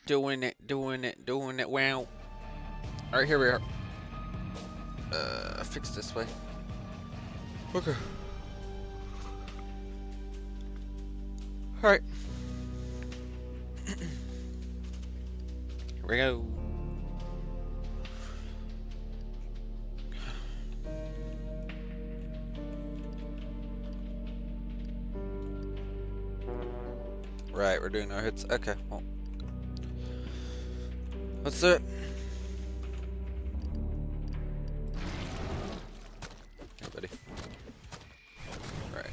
Doing it, doing it, doing it. Wow. Alright, here we are. Fix this way. Okay. Alright. Here we go. Right, we're doing no hits. Okay, well. Let's do it. Hey, buddy. Right.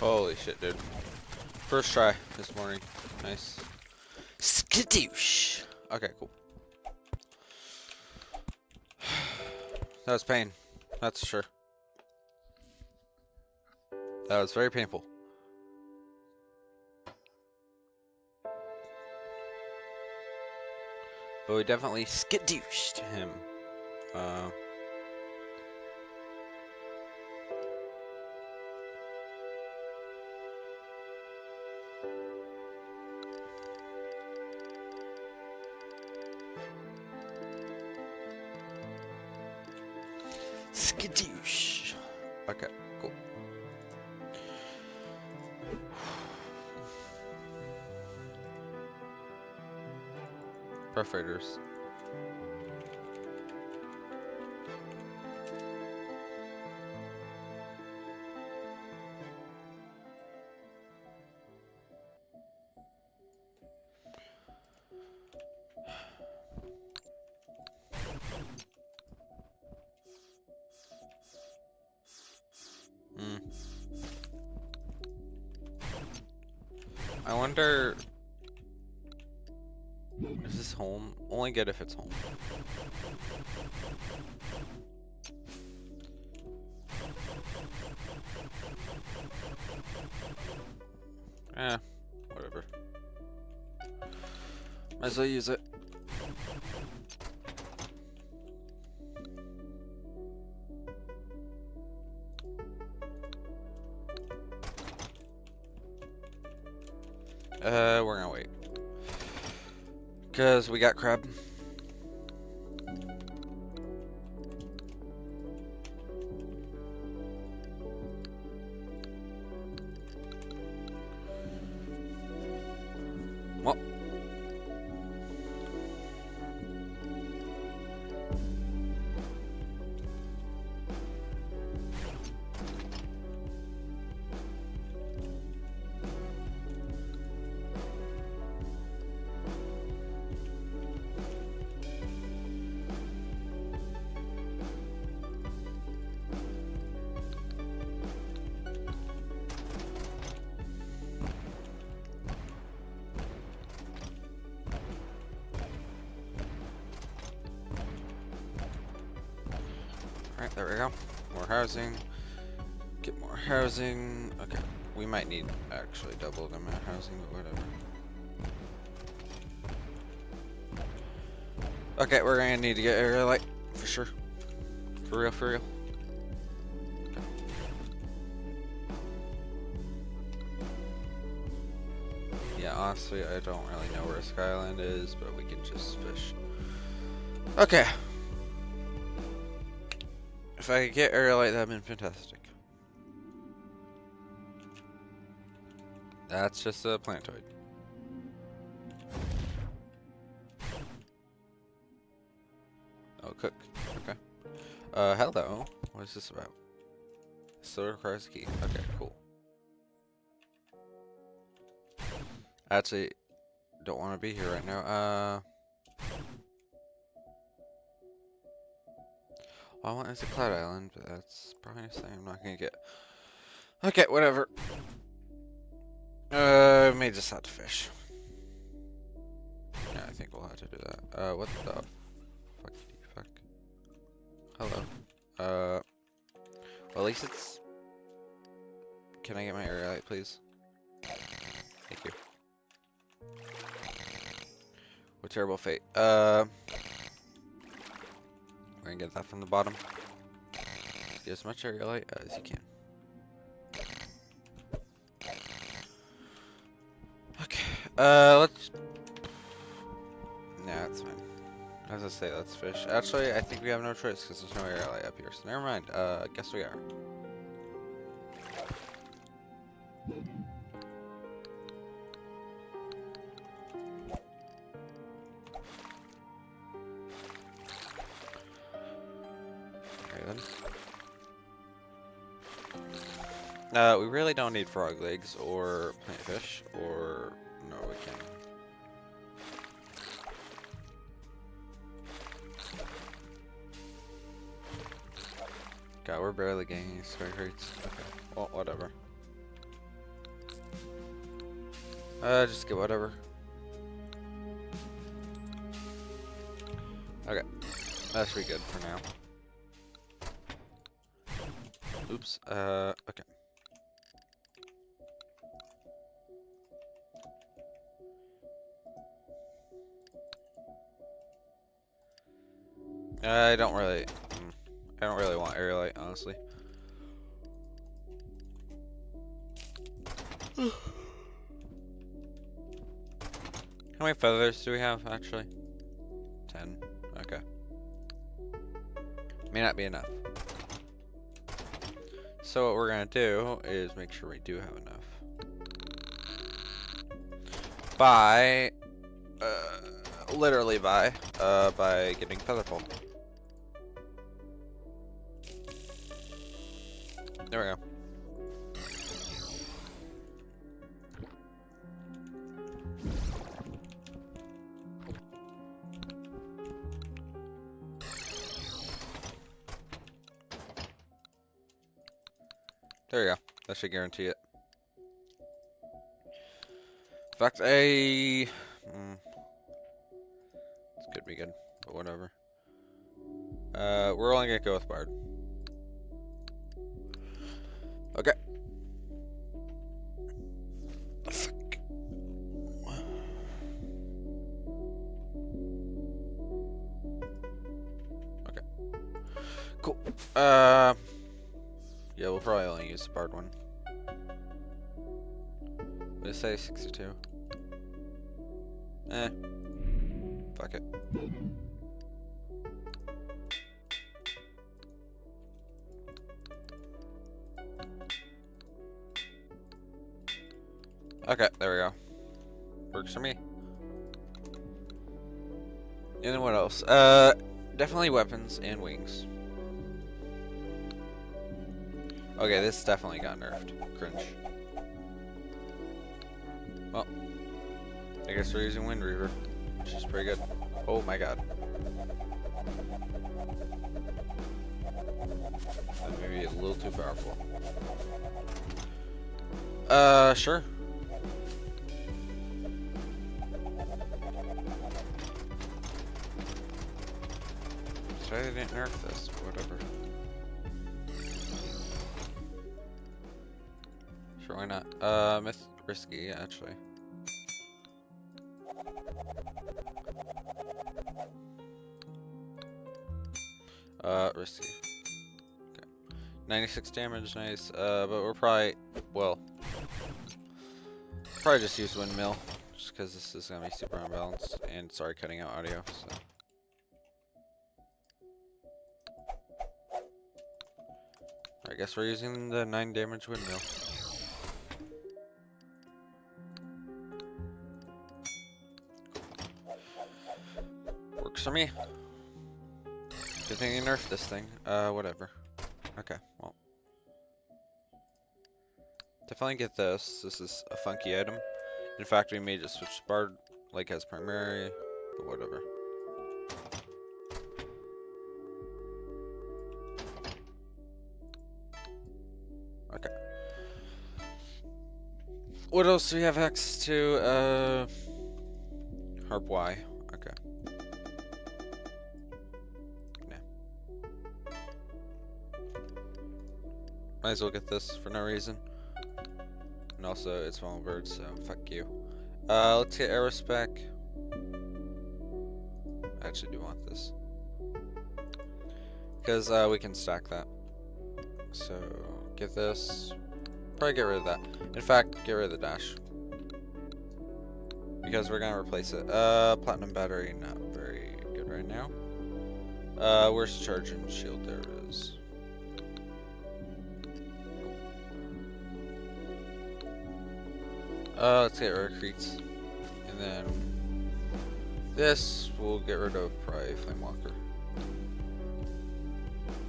Holy shit, dude. First try this morning. Nice. Skadoosh! Okay, cool. That was pain. That's for sure. That was very painful. But we definitely skadooshed him. Skadoosh. Okay, cool. Perforators. I wonder, is this home? Only good if it's home. Whatever. Might as well use it. We're gonna wait. 'Cause we got crab. Well. go. More housing. Get more housing. Okay. We might need actually double the amount of housing, but whatever. Okay, we're gonna need to get area light for sure. For real, for real. Okay. Yeah, honestly, I don't really know where Skyland is, but we can just fish. Okay. If I could get area light, that'd been fantastic. That's just a plantoid. Oh, cook. Okay. Hello. What is this about? Still requires a key. Okay, cool. Actually, don't want to be here right now. All I want is a cloud island, but that's probably something I'm not gonna get. Okay, whatever. May just have to fish. Yeah, I think we'll have to do that. What the fuck? Hello. Well, at least it's... Can I get my area light, please? Thank you. What terrible fate. We're gonna get that from the bottom. Get as much area light as you can. Okay. Let's... Nah, it's fine. As I say, let's fish. Actually, I think we have no choice because there's no area light up here. So never mind. Guess we are. Okay then. We really don't need frog legs or plant fish, or no, we can. God, we're barely getting any square crates. Okay, well, whatever. Just get whatever. Okay, that should be good for now. Oops, okay. I don't really want area light, honestly. How many feathers do we have, actually? 10. Okay. May not be enough. So what we're gonna do is make sure we do have enough. By literally by getting featherful. There we go. There you go. That should guarantee it. In fact, this could be good, but whatever. We're only gonna go with Bard. Okay. Fuck. Okay. Cool. Yeah, we'll probably only use the Bard one. Let's say 62. Fuck it. Okay, there we go. Works for me. And then what else? Definitely weapons and wings. Okay, this definitely got nerfed. Cringe. Well, I guess we're using Wind Reaver, which is pretty good. Oh my god. That may be a little too powerful. Sure. Sorry they didn't nerf this, but whatever. Sure, why not? Risky, actually. Risky. Okay. 96 damage, nice. But we're probably, well, probably just use windmill, just because this is gonna be super unbalanced. And sorry, cutting out audio. So. I guess we're using the 9 damage windmill. Works for me. Good thing you nerfed this thing. Whatever. Okay, well. Definitely get this. This is a funky item. In fact, we may just switch Bard like as primary, but whatever. Okay. What else do we have access to? Harp Y. Okay. Might as well get this for no reason. And also, it's small bird, so fuck you. Let's get Aerospec. I actually do want this. Because we can stack that. So, get this. Probably get rid of that. In fact, get rid of the dash. Because we're gonna replace it. Platinum battery, not very good right now. Where's the charge and shield? There it is. Let's get rid of Creets. And then this we'll get rid of probably Flamewalker.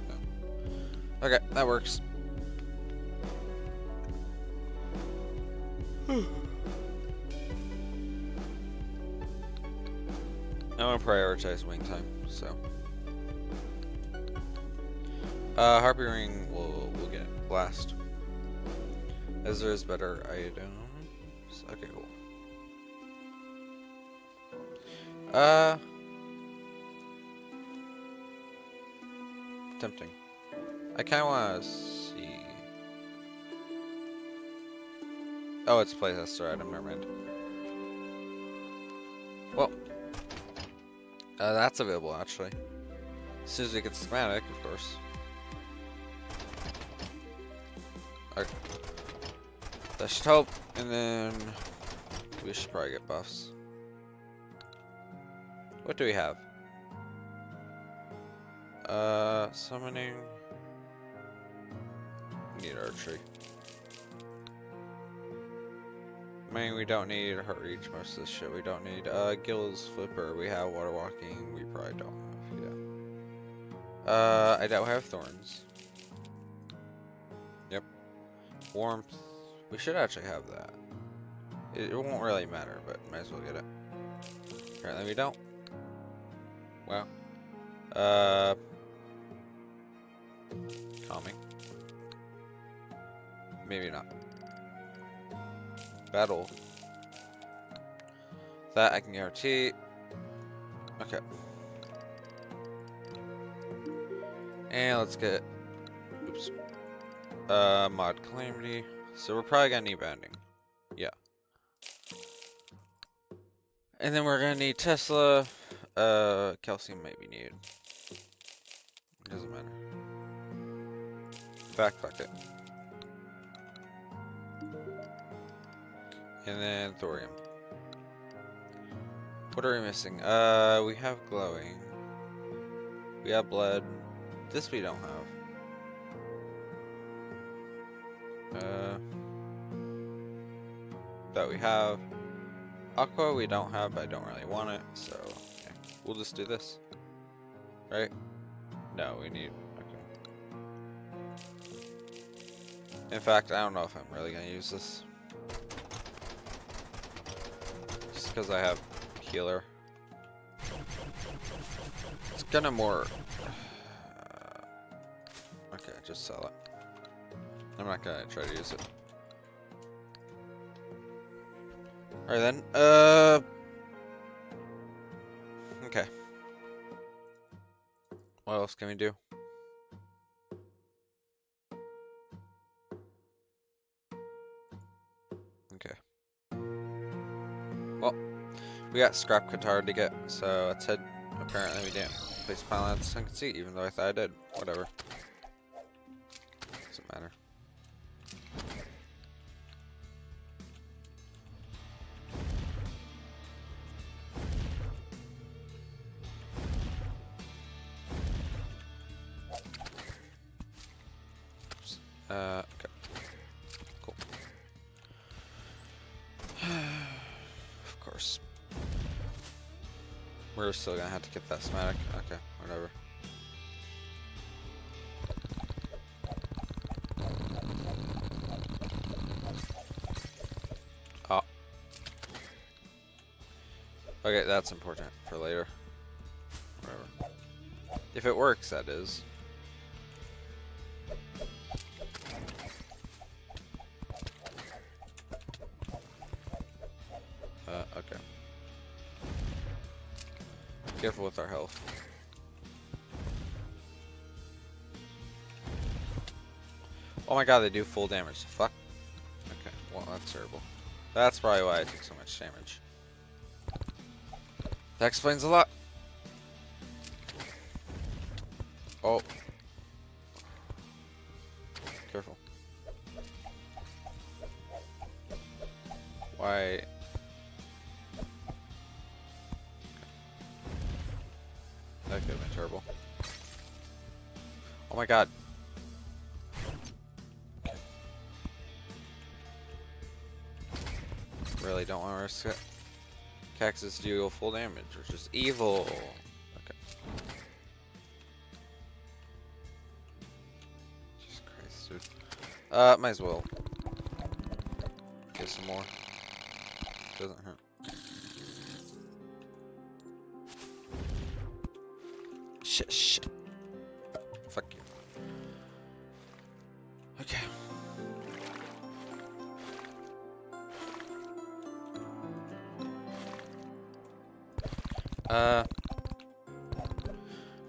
No. Okay, that works. I'm gonna prioritize wing time, so. Harpy Ring we'll get Blast. As there is better items. Okay, cool. Tempting. I kinda wanna see. Oh, it's playtester item, never mind. Well, that's available actually. As soon as we get the schematic, of course. Okay. That should help, and then we should probably get buffs. What do we have? Summoning. We need archery. I mean, we don't need heart reach, most of this shit we don't need. Gills, flipper, we have water walking, we probably don't have, yeah. I don't have thorns. Yep. Warmth. We should actually have that. It won't really matter, but might as well get it. Apparently we don't. Wow. Calming. Maybe not. Battle. That I can guarantee. Okay. And let's get. Oops. Mod Calamity. So we're probably gonna need banding. Yeah. And then we're gonna need Tesla. Calcium might be needed. It doesn't matter. In fact, fuck it. And then thorium. What are we missing? We have glowing. We have blood. This we don't have. That we have. Aqua we don't have, but I don't really want it, so yeah. We'll just do this. Right? No, we need. Okay. In fact, I don't know if I'm really gonna use this. Just because I have healer. It's gonna more. Okay, just sell it. I'm not gonna try to use it. Alright then, okay. What else can we do? We got scrap guitar to get, so let's head. Apparently we didn't place pile at the second seat, even though I thought I did. Whatever. Doesn't matter. Okay. Cool. Of course. We're still gonna have to get that schematic. Okay, whatever. Oh. Okay, that's important for later. Whatever. If it works, that is. Okay. Careful with our health. Oh my god, they do full damage. Fuck. Okay, well, that's terrible. That's probably why I took so much damage. That explains a lot. Oh. Careful. Why? That could have been terrible. Oh my god. Really don't want to risk it. Cactus deal full damage, which is evil. Okay. Jesus Christ, dude. Might as well get some more. Doesn't hurt. Shit. Fuck you. Okay.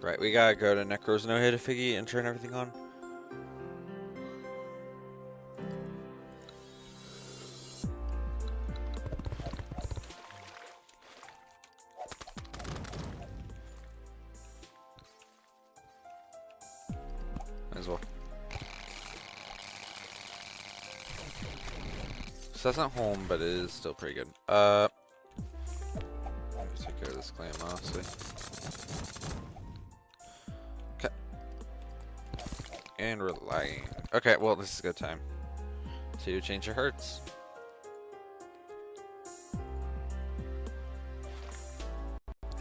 Right, we gotta go to Necro's No-Hit Figgy and turn everything on. Might as well. So that's not home, but it is still pretty good. Let me take care of this clam, honestly. Okay. And we're lagging. Okay, well, this is a good time to change your hertz.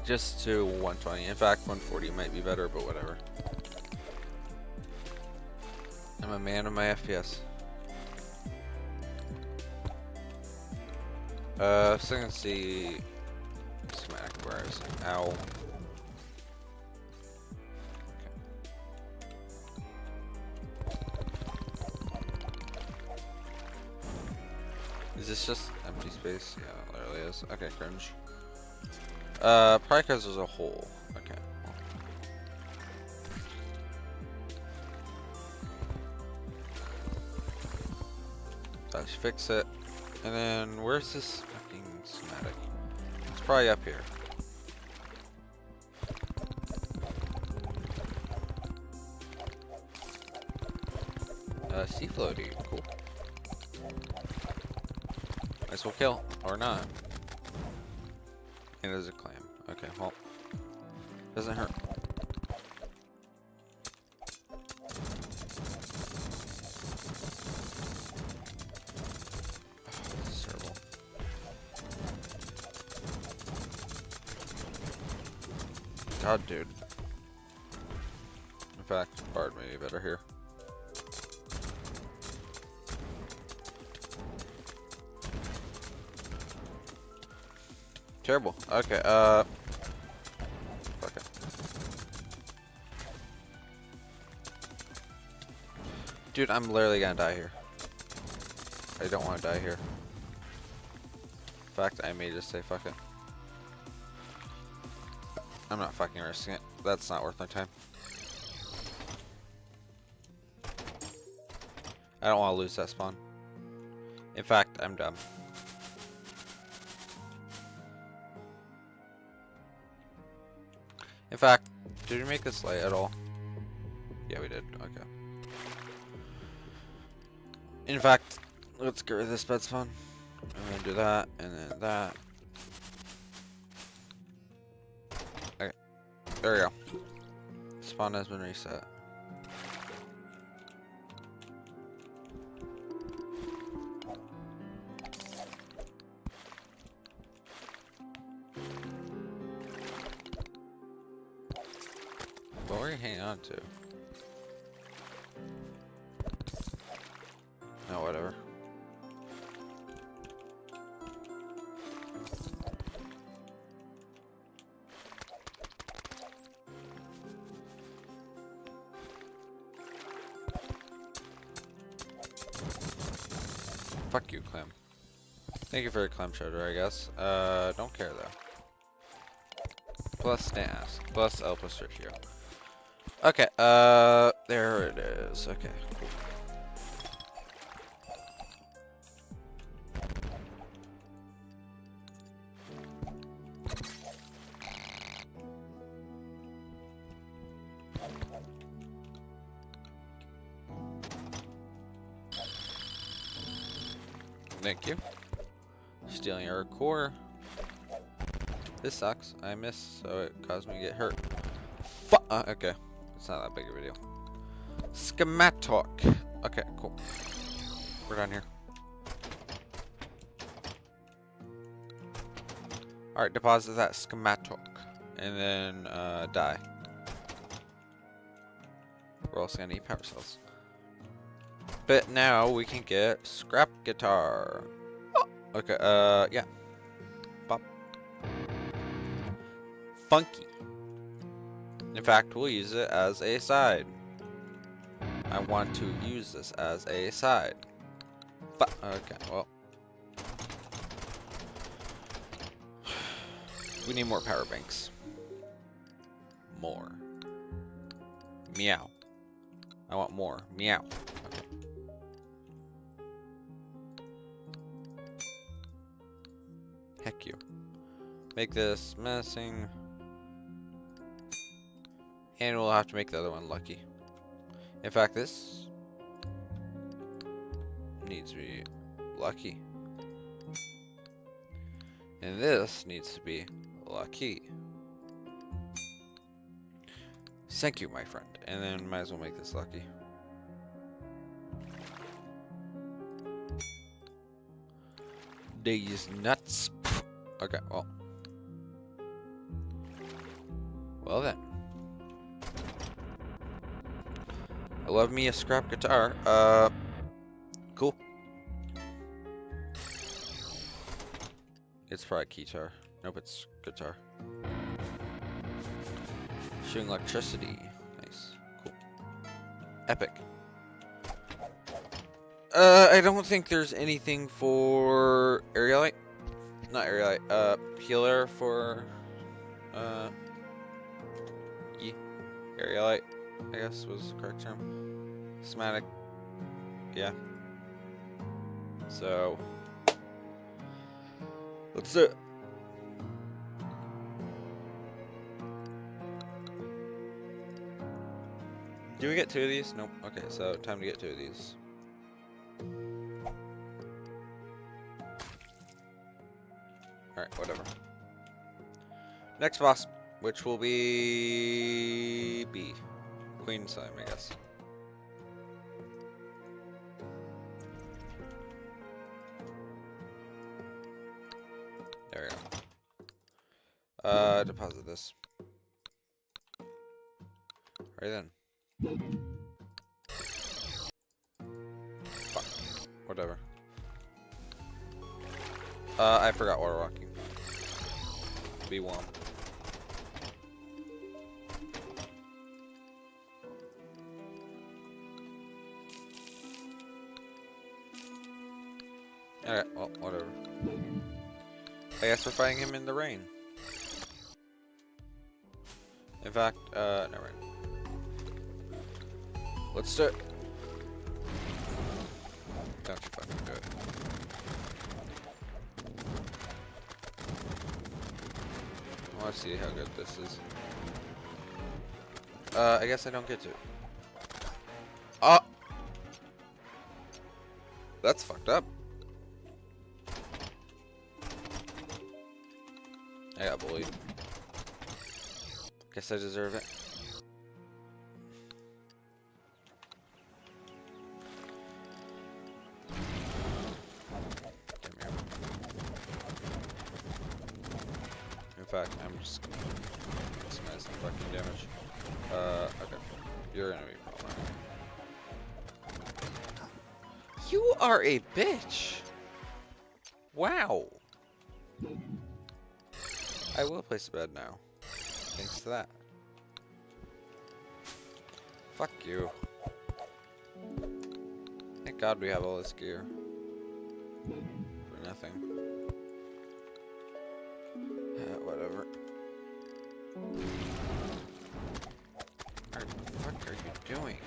Just to 120. In fact, 140 might be better, but whatever. I'm a man of my FPS. So I can see schematic where I was. Ow. Okay. Is this just empty space? Yeah, it literally is. Okay, cringe. Probably because there's a hole. Okay. Let's fix it. And then, where's this fucking schematic? It's probably up here. Sea floaty, cool. Might as well kill, or not. And there's a clam. Okay, well, doesn't hurt. God, dude. In fact, Bard may be better here. Terrible. Okay, fuck it. Dude, I'm literally gonna die here. I don't want to die here. In fact, I may just say fuck it. I'm not fucking risking it. That's not worth my time. I don't want to lose that spawn. In fact, I'm dumb. In fact, did we make this light at all? Yeah, we did. Okay. In fact, let's get rid of this bed spawn. I'm gonna do that, and then that. Okay, there we go. Spawn has been reset. What were you hanging on to? No, whatever. Fuck you, Clam. Thank you for your clam chowder, I guess. Don't care though. Plus Nas. Plus El Pastricio. Okay, there it is. Okay, cool. Thank you. Stealing our core. This sucks. I missed, so it caused me to get hurt. Okay. It's not that big of a deal. Schematic. Okay, cool. We're down here. Alright, deposit that schematic. And then, die. We're also gonna need power cells. But now we can get scrap guitar. Oh, okay, yeah. Pop. Funky. In fact, we'll use it as a side. I want to use this as a side. Okay, well. We need more power banks. More. Meow. I want more. Meow. Okay. Heck you. Make this missing. And we'll have to make the other one lucky. In fact, this needs to be lucky. And this needs to be lucky. Thank you, my friend. And then might as well make this lucky. These nuts. Okay, well. Well then. I love me a scrap guitar. Cool. It's probably guitar. Nope, it's guitar. Shooting electricity. Nice. Cool. Epic. I don't think there's anything for aerialite. Not aerialite. Healer for aerialite, I guess was the correct term. Schematic. Yeah. So let's do it. Do we get 2 of these? Nope. Okay, so time to get 2 of these. Alright, whatever. Next boss, which will be B. Queen Slime, I guess. There we go. Deposit this. Right then. Fuck. Whatever. I forgot water walking. Be warm. Alright, well, whatever. I guess we're fighting him in the rain. In fact, never mind. Let's do it. Don't you fucking do it. I want to see how good this is. I guess I don't get to. Ah! That's fucked up. I got bullied. Guess I deserve it. Come here. In fact, I'm just gonna maximize some fucking damage. Okay. You're gonna be problematic. You are a bitch! Wow! I will place a bed now. Thanks to that. Fuck you. Thank God we have all this gear. For nothing. Whatever. What the fuck are you doing?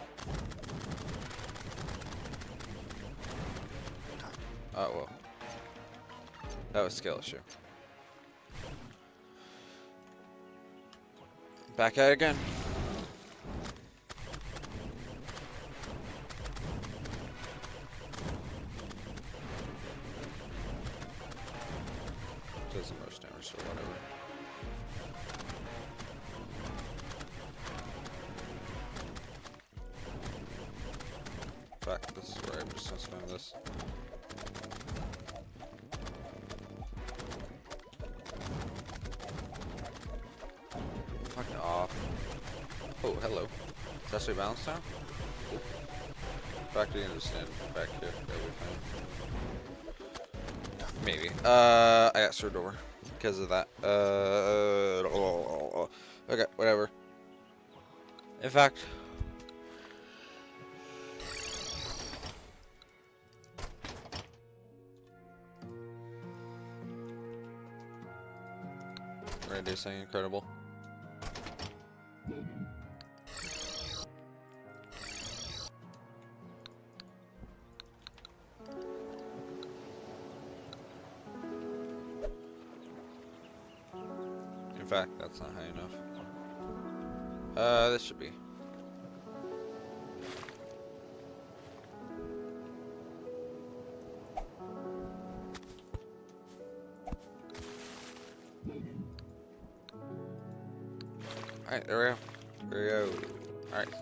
Oh, well. That was a skill issue. Back at it again. Does the most damage or whatever. Fuck, this is where I'm just gonna spam this. Fuck off. Oh, hello. It's actually balanced now? Cool. Factory understand. Back here. Everything. Maybe. I got screwed over because of that. Okay, whatever. In fact, we're gonna do something incredible. In fact, that's not high enough. This should be. Alright, there we go. There we go. Alright.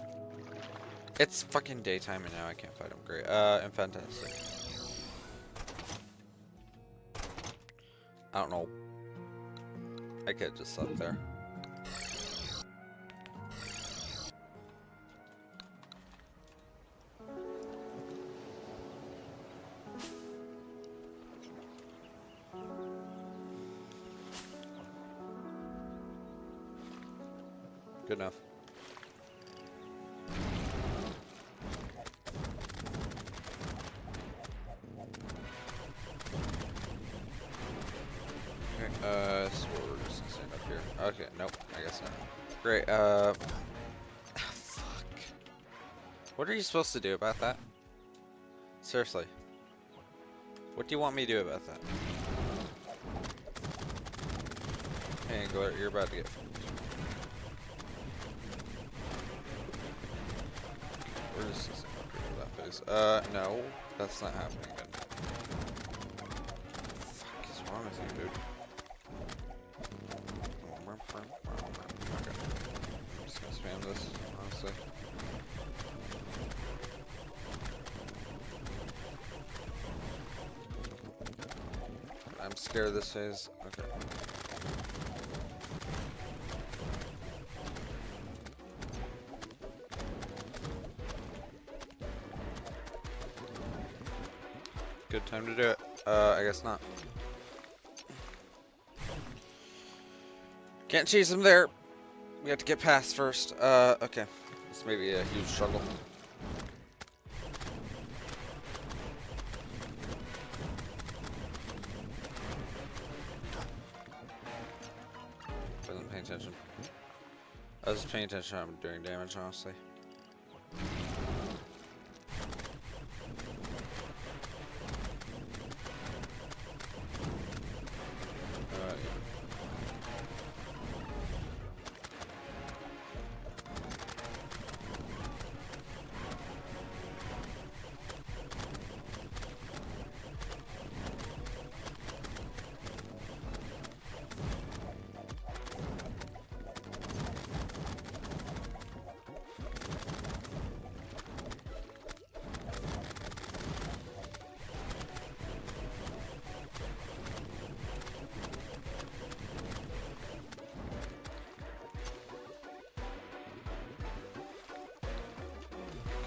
It's fucking daytime and now I can't fight him. Great. And fantastic. I don't know. I could have just slept there. Good enough. Okay, so we're just gonna stand up here. Okay, nope, I guess not. Great, fuck. What are you supposed to do about that? Seriously. What do you want me to do about that? Hey, go, you're about to get finished. Where is this that face? No, that's not happening again. Fuck is wrong with you, dude? Okay. I'm just gonna spam this, honestly. I'm scared of this phase. Okay. Good time to do it. I guess not. Can't chase him there. We have to get past first. Okay. This may be a huge struggle. Wasn't paying attention. I was paying attention when I'm doing damage, honestly.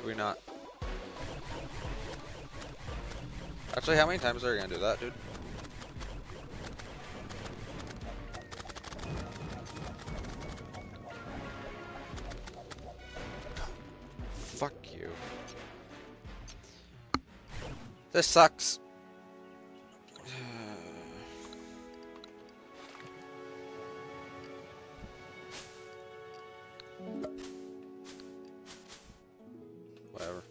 Do we not? Actually, how many times are you gonna do that, dude? Fuck you. This sucks. Whatever.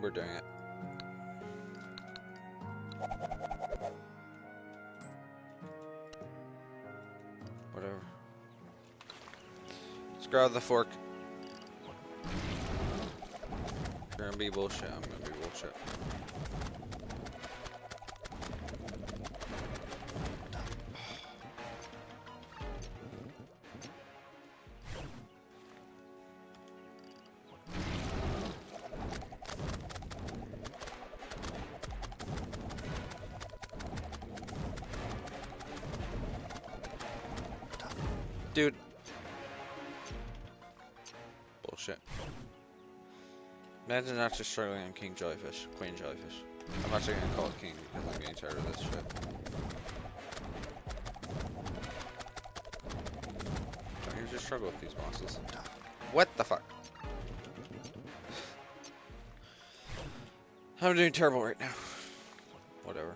We're doing it. Whatever. Let's grab the fork. You're gonna be bullshit. I'm gonna be bullshit. Dude. Bullshit. Imagine not just struggling on King Jellyfish, Queen Jellyfish. I'm actually gonna call it King because I'm getting tired of this shit. Don't you just struggle with these bosses? What the fuck? I'm doing terrible right now. Whatever.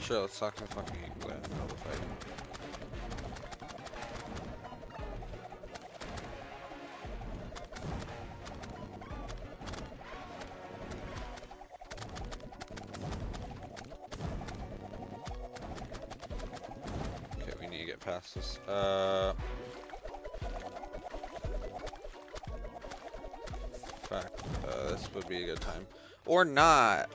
Sure, let's talk to fucking England in the middle of the fight. Okay, we need to get past this. Fuck. This would be a good time. Or not!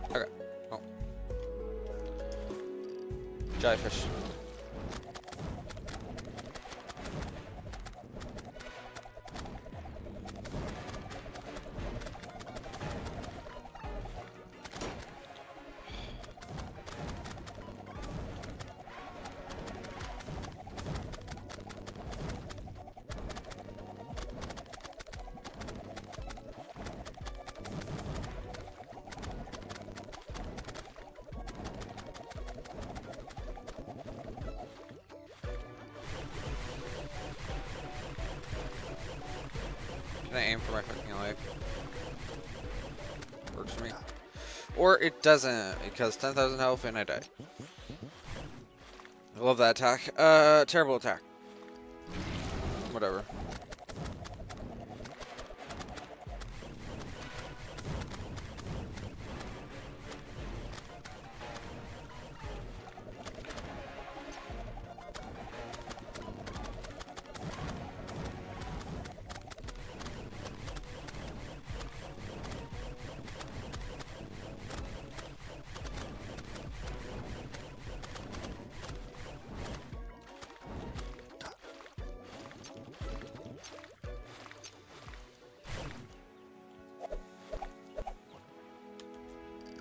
Okay. Oh. Jellyfish. Can I aim for my fucking life? Works for me. Or it doesn't, because 10,000 health and I die. I love that attack. Terrible attack. Whatever.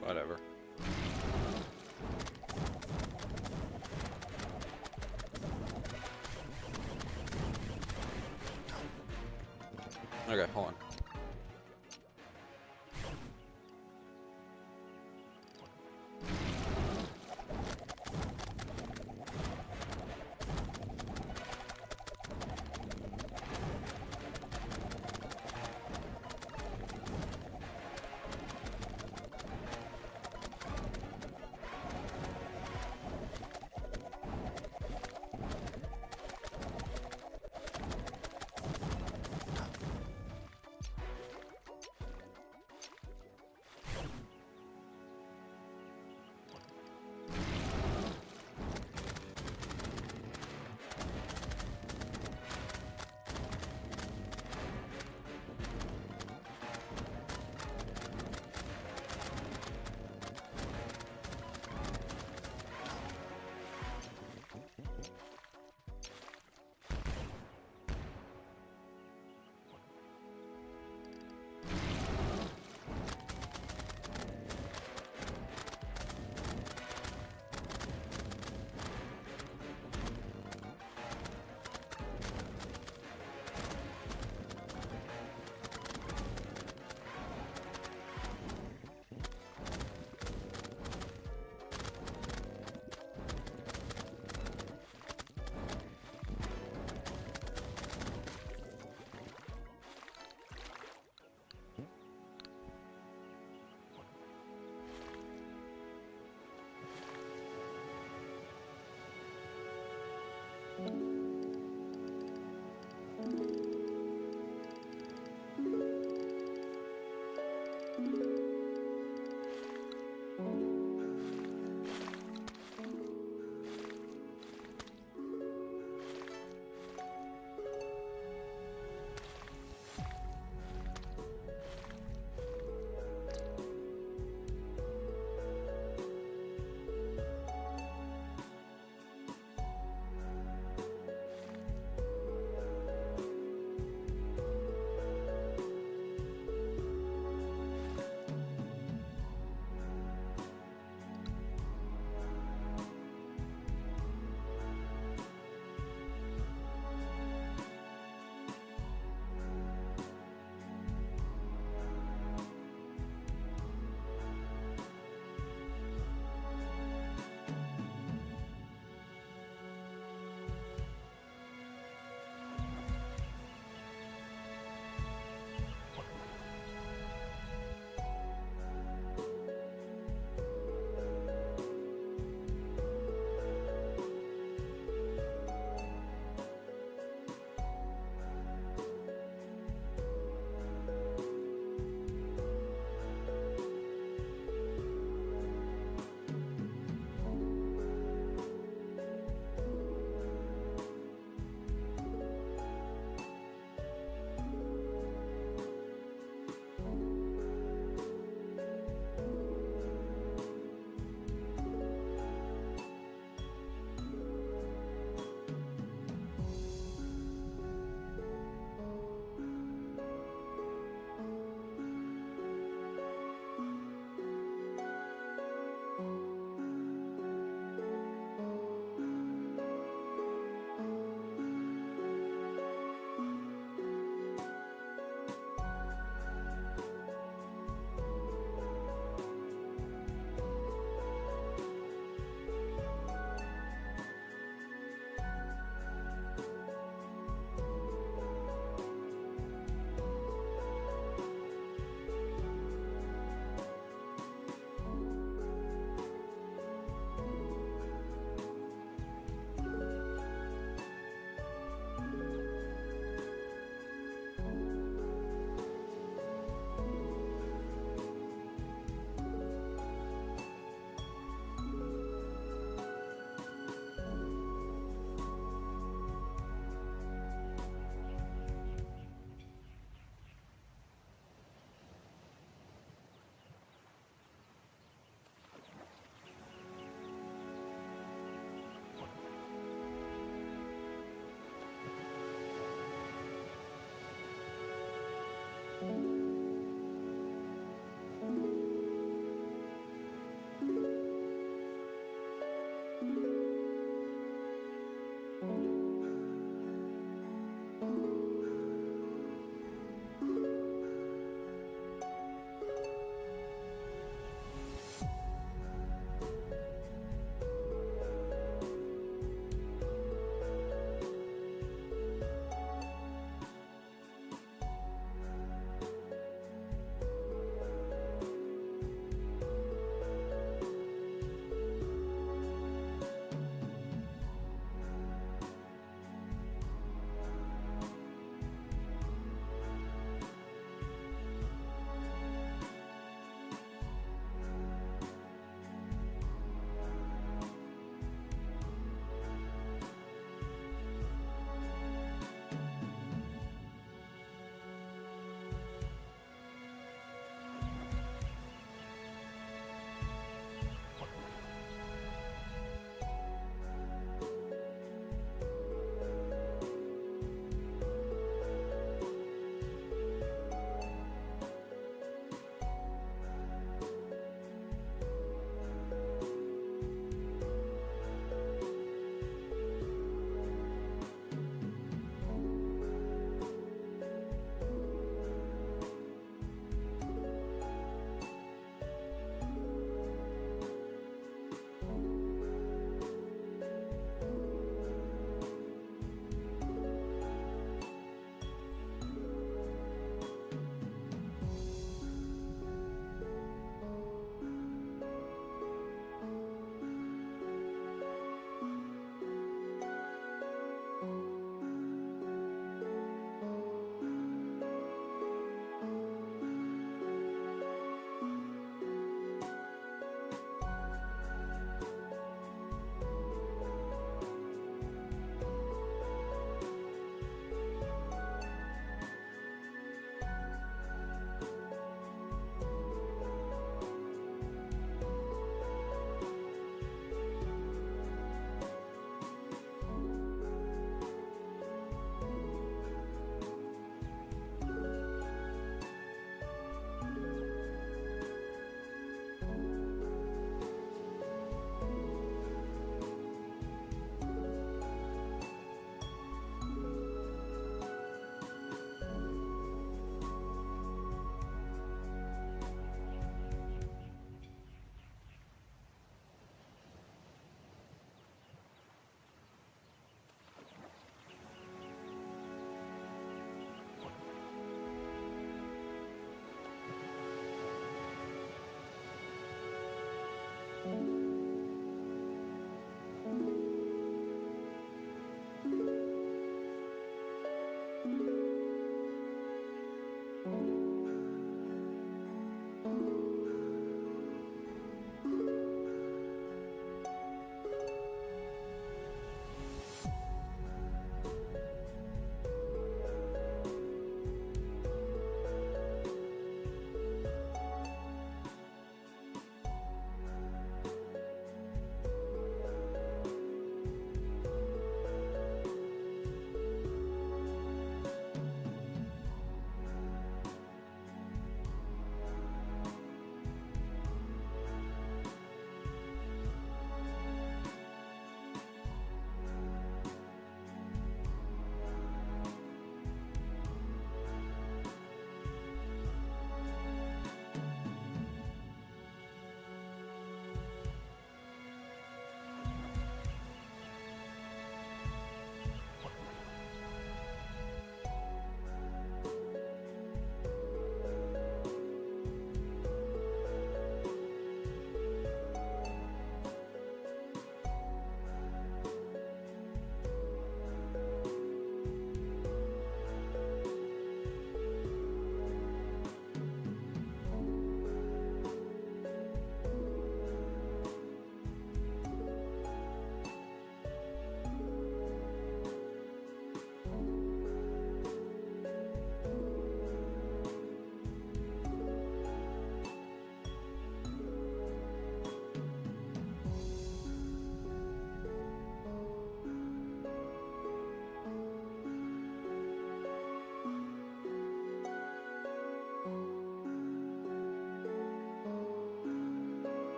Whatever. Okay, hold on.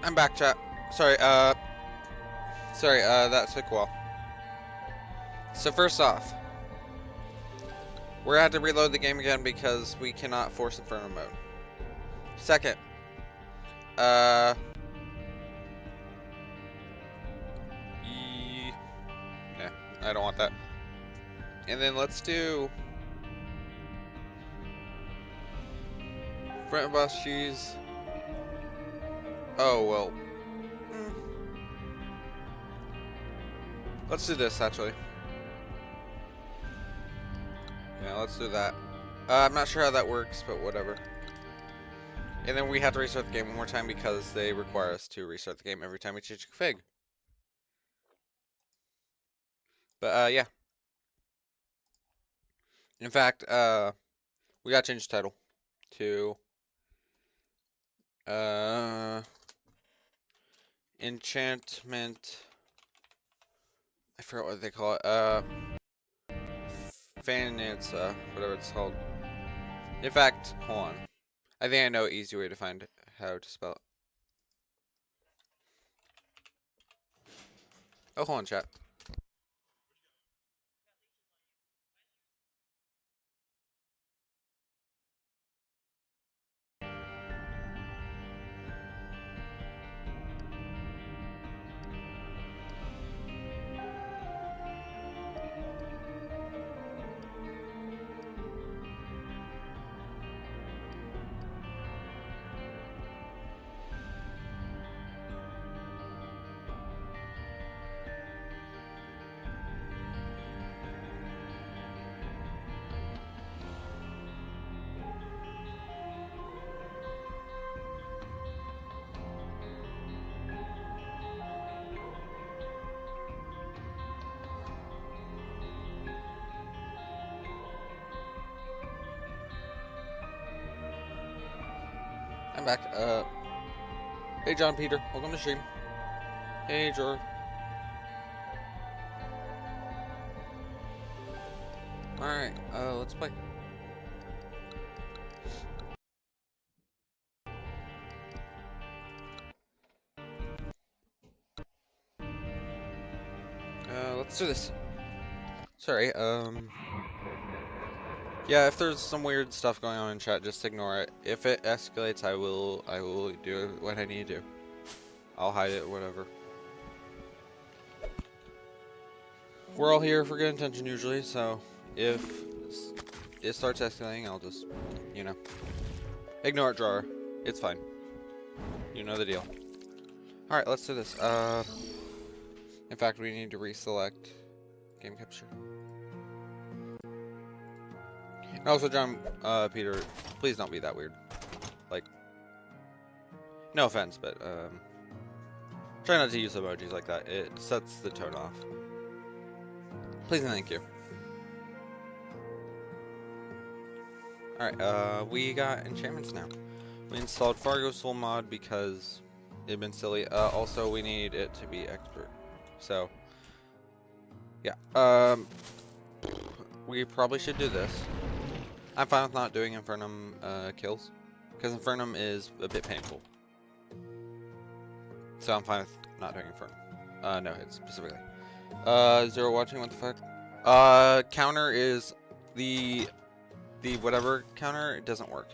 I'm back, chat. Sorry, that took a while. So first off, we're gonna have to reload the game again because we cannot force Inferno mode. Second, yeah, I don't want that. And then let's do front boss cheese. Oh well. Let's do this actually. Yeah, let's do that. I'm not sure how that works, but whatever. And then we have to restart the game one more time because they require us to restart the game every time we change config. But yeah. In fact, we gotta change the title to enchantment. I forgot what they call it. Fananza, whatever it's called. In fact, hold on. I think I know an easy way to find how to spell it. Oh, hold on, chat. I'm back. Hey John Peter, welcome to stream. Hey George. Alright, let's play. Let's do this. Sorry, yeah, if there's some weird stuff going on in chat, just ignore it. If it escalates, I will do what I need to do. I'll hide it, whatever. We're all here for good intention usually, so if it starts escalating, I'll just, you know, ignore it, drawer. It's fine. You know the deal. Alright, let's do this. In fact, we need to reselect game capture. And also, John, Peter, please don't be that weird. Like, no offense, but, try not to use emojis like that. It sets the tone off. Please and thank you. Alright, we got enchantments now. We installed Fargo Soul mod because it'd been silly. Also, we need it to be expert. So, yeah. We probably should do this. I'm fine with not doing Infernum kills, because Infernum is a bit painful. So I'm fine with not doing Infernum. No hits, specifically. Zero watching, what the fuck? Counter is the whatever counter, it doesn't work.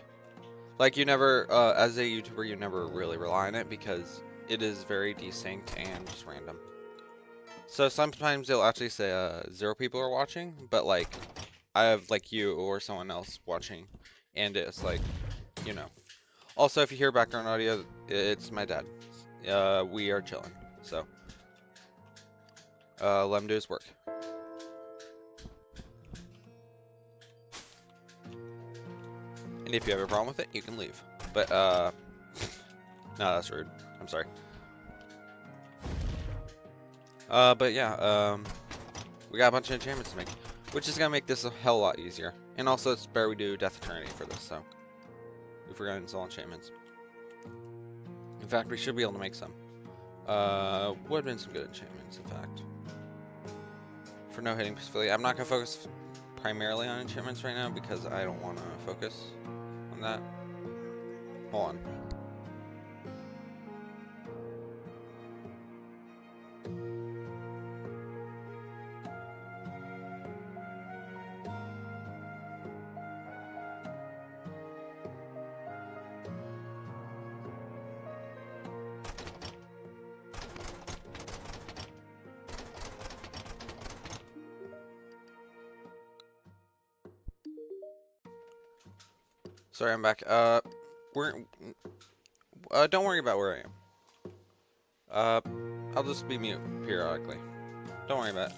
Like, you never, as a YouTuber, you never really rely on it, because it is very desynced and just random. So sometimes it'll actually say, 0 people are watching, but like, I have like you or someone else watching, and it's like, you know. Also, if you hear background audio, it's my dad. We are chilling, so let him do his work. And if you have a problem with it, you can leave. But no, that's rude. I'm sorry. But yeah, we got a bunch of enchantments to make, which is gonna make this a hell lot easier. And also, it's better we do Death Eternity for this, so if we're gonna install enchantments. In fact, we should be able to make some. Would have been some good enchantments, in fact. For no hitting specifically, I'm not gonna focus primarily on enchantments right now because I don't want to focus on that. Hold on. Sorry, I'm back. Don't worry about where I am. I'll just be mute periodically. Don't worry about it.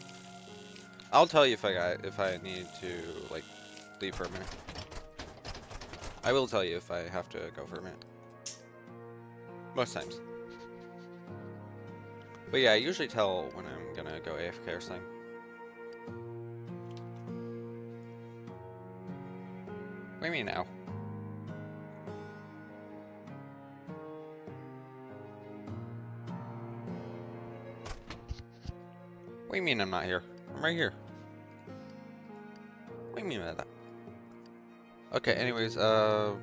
I'll tell you if I need to like leave for a minute. I will tell you if I have to go for a minute. Most times. But yeah, I usually tell when I'm gonna go AFK or something. What do you mean now? What do you mean I'm not here? I'm right here. What do you mean by that? Okay, anyways, I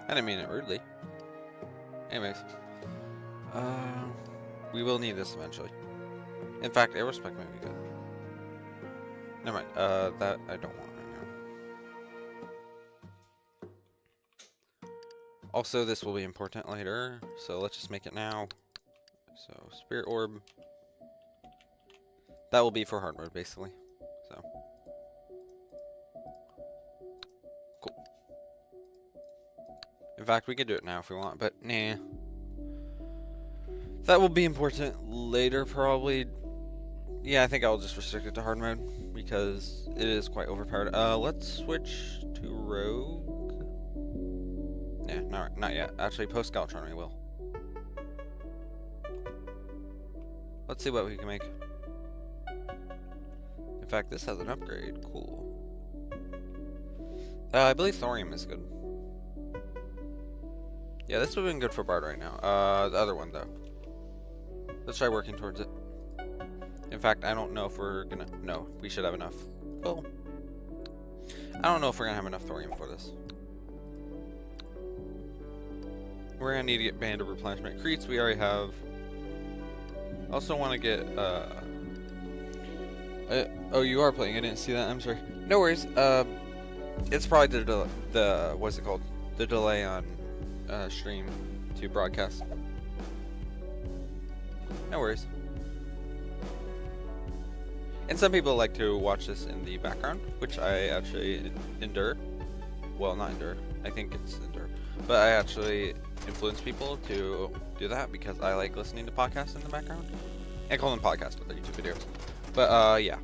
didn't mean it rudely. Anyways. We will need this eventually. In fact, aerospec might be good. Never mind, that I don't want right now. Also, this will be important later, so let's just make it now. So, Spirit Orb. That will be for hard mode, basically. So. Cool. In fact, we could do it now if we want, but nah. That will be important later, probably. Yeah, I think I'll just restrict it to hard mode, because it is quite overpowered. Let's switch to Rogue. Yeah, not yet. Actually, post-Galtron we will. Let's see what we can make. In fact, this has an upgrade. Cool. I believe thorium is good. Yeah, this would have been good for Bard right now. The other one, though. Let's try working towards it. In fact, I don't know if we're gonna... No, we should have enough. Well, I don't know if we're gonna have enough thorium for this. We're gonna need to get Band of Replenishment Creeps. We already have. Also want to get... oh, you are playing. I didn't see that. I'm sorry. No worries. It's probably the what's it called? The delay on stream to broadcast. No worries. And some people like to watch this in the background, which I actually endure. Well, not endure. I think it's endure. But I actually influence people to do that because I like listening to podcasts in the background. I call them podcasts, but they're YouTube videos. But yeah.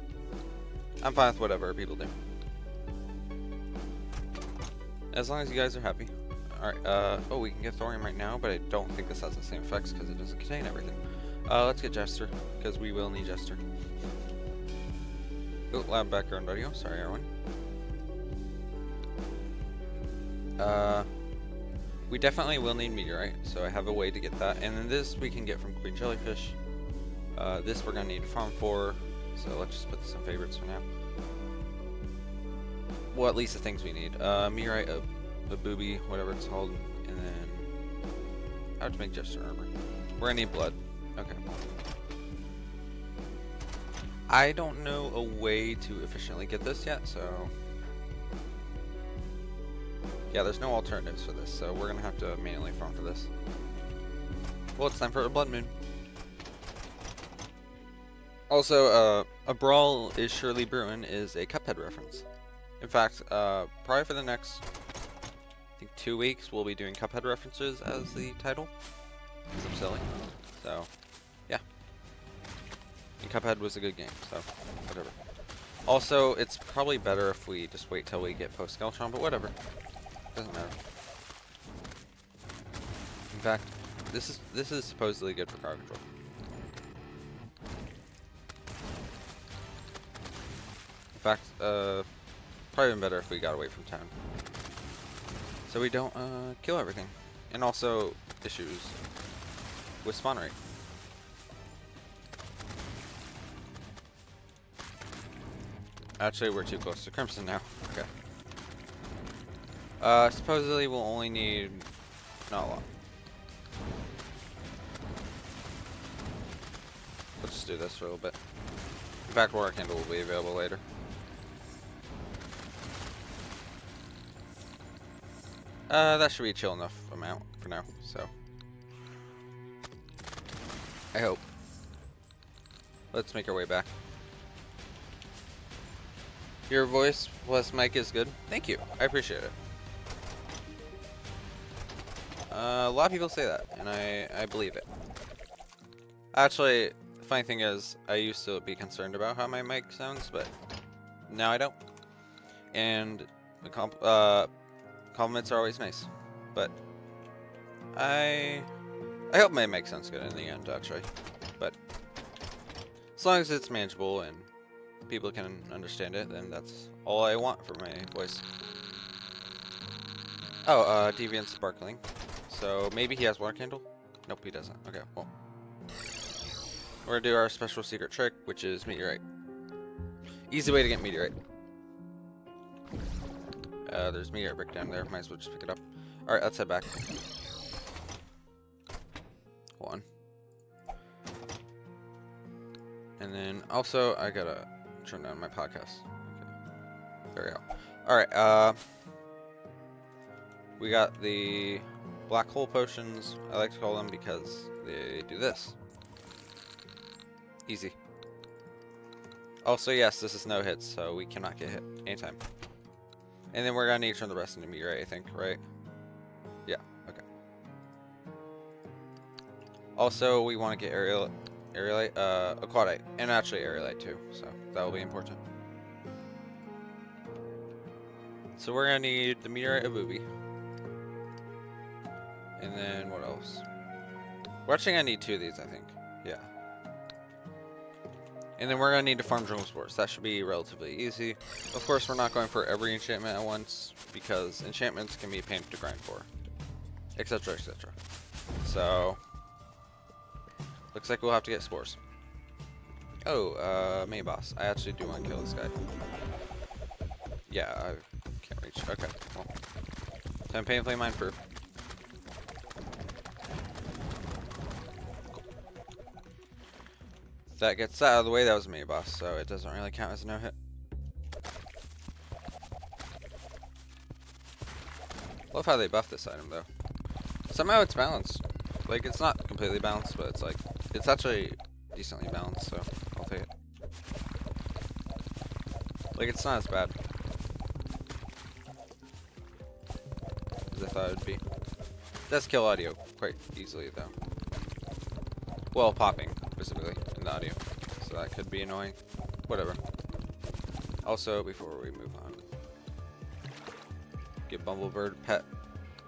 I'm fine with whatever people do. As long as you guys are happy. Alright, oh, we can get thorium right now, but I don't think this has the same effects because it doesn't contain everything. Let's get Jester, because we will need Jester. Oh, loud background audio. Sorry, everyone. We definitely will need Meteorite, so I have a way to get that. And then this we can get from Queen Jellyfish. This we're going to need to farm for, so let's just put this in favorites for now. Well, at least the things we need. Meteorite, a booby, whatever it's called, and then I have to make Jester armor. We're going to need blood. Okay. I don't know a way to efficiently get this yet, so... Yeah, there's no alternatives for this, so we're going to have to manually farm for this. Well, it's time for a Blood Moon. Also, a brawl is surely brewing is a Cuphead reference. In fact, probably for the next, I think 2 weeks, we'll be doing Cuphead references as the title. Because I'm silly. So, yeah. And Cuphead was a good game, so whatever. Also, it's probably better if we just wait till we get post-Galtron, but whatever. Doesn't matter. In fact, this is supposedly good for crowd control. In fact, probably even better if we got away from town. So we don't kill everything. And also issues with spawn rate. Actually, we're too close to Crimson now. Okay. Supposedly we'll only need not a lot. Let's just do this for a little bit. In fact, Water Candle will be available later. That should be a chill enough amount for now, so. I hope. Let's make our way back. Your voice plus mic is good. Thank you. I appreciate it. A lot of people say that, and I believe it. Actually, the funny thing is, I used to be concerned about how my mic sounds, but now I don't. And the compliments are always nice. But I hope my mic sounds good in the end, actually. But as long as it's manageable and people can understand it, then that's all I want for my voice. Oh, Deviant Sparkling. So maybe he has water candle? Nope, he doesn't. Okay, well. We're gonna do our special secret trick, which is meteorite. Easy way to get meteorite. There's meteorite brick down there. Might as well just pick it up. Alright, let's head back. Hold on. And then also, I gotta turn down my podcast. Okay. There we go. Alright, we got the black hole potions. I like to call them because they do this. Easy. Also, yes, this is no hits, so we cannot get hit anytime. And then we're gonna need to turn the rest into meteorite, I think, right? Yeah, okay. Also, we want to get aerolite, aquatite, and actually aerolite too, so that will be important. So we're gonna need the meteorite of Booby. And then what else? We're actually gonna need 2 of these, I think. Yeah. And then we're gonna need to farm jungle spores. That should be relatively easy. Of course, we're not going for every enchantment at once because enchantments can be a pain to grind for, etc., etc. So looks like we'll have to get spores. Oh, main boss. I actually do want to kill this guy. Yeah, I can't reach. Okay, well, so I'm painfully mine-proof. That gets that out of the way. That was a main boss, so it doesn't really count as a no-hit. Love how they buffed this item, though. Somehow it's balanced. Like, it's not completely balanced, but it's like, it's actually decently balanced, so I'll take it. Like, it's not as bad as I thought it would be. It does kill audio quite easily, though. Well, popping, specifically, in the audio. So that could be annoying. Whatever. Also, before we move on, get Bumblebird pet,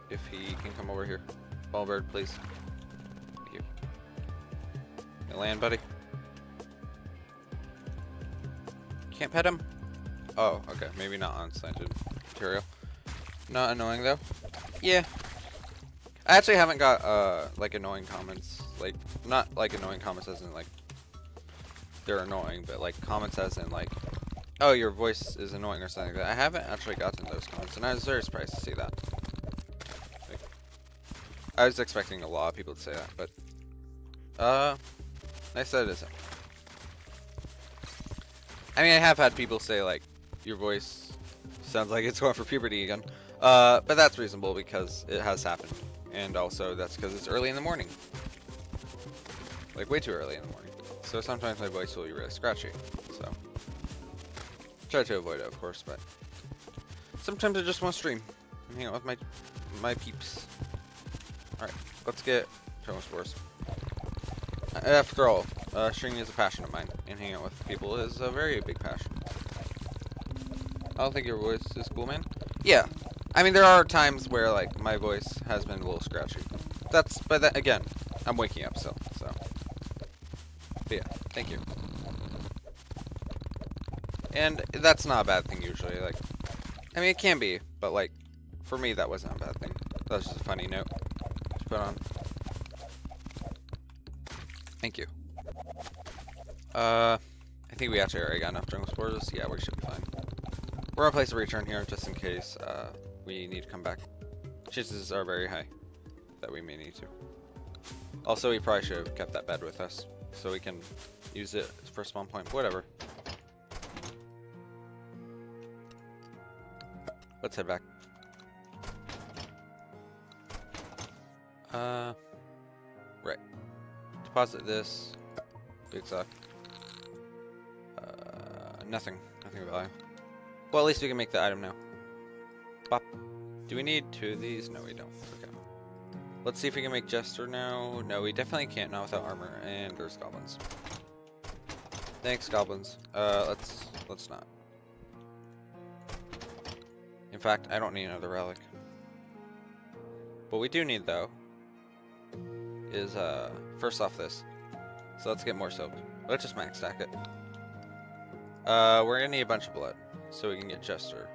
if he can come over here. Bumblebird, please. Thank you. Can you land, buddy? Can't pet him? Oh, okay. Maybe not on slanted material. Not annoying, though. Yeah. I actually haven't got, like, annoying comments. Like, not, like, annoying comments as in, like, they're annoying, but, like, comments as in, like, oh, your voice is annoying or something like that. I haven't actually gotten those comments, and I was very surprised to see that. Like, I was expecting a lot of people to say that, but, nice that it isn't. I mean, I have had people say, like, your voice sounds like it's going for puberty again. But that's reasonable because it has happened. And also, that's because it's early in the morning. Like, way too early in the morning. So sometimes my voice will be really scratchy. So, try to avoid it, of course, but sometimes I just want to stream and hang out with my peeps. Alright, let's get jungle spores. After all, streaming is a passion of mine, and hanging out with people is a very big passion. I don't think your voice is cool, man. Yeah. I mean, there are times where, like, my voice has been a little scratchy. But that, again, I'm waking up still, so. But yeah, thank you. And that's not a bad thing usually, like, I mean, it can be, but, like, for me, that wasn't a bad thing. That was just a funny note to put on. Thank you. I think we actually already got enough jungle spores. Yeah, we should be fine. We're gonna place a return here just in case, we need to come back. Chances are very high that we may need to. Also, we probably should have kept that bed with us so we can use it for spawn point. Whatever. Let's head back. Right. Deposit this. Big suck. Nothing of value. Well, at least we can make the item now. Bop. Do we need 2 of these? No, we don't. Okay. Let's see if we can make Jester now. No, we definitely can't, not without armor. And there's goblins. Thanks, goblins. Let's not. In fact, I don't need another relic. What we do need, though, is, first off this. So let's get more soap. Let's just max stack it. We're gonna need a bunch of blood, so we can get Jester.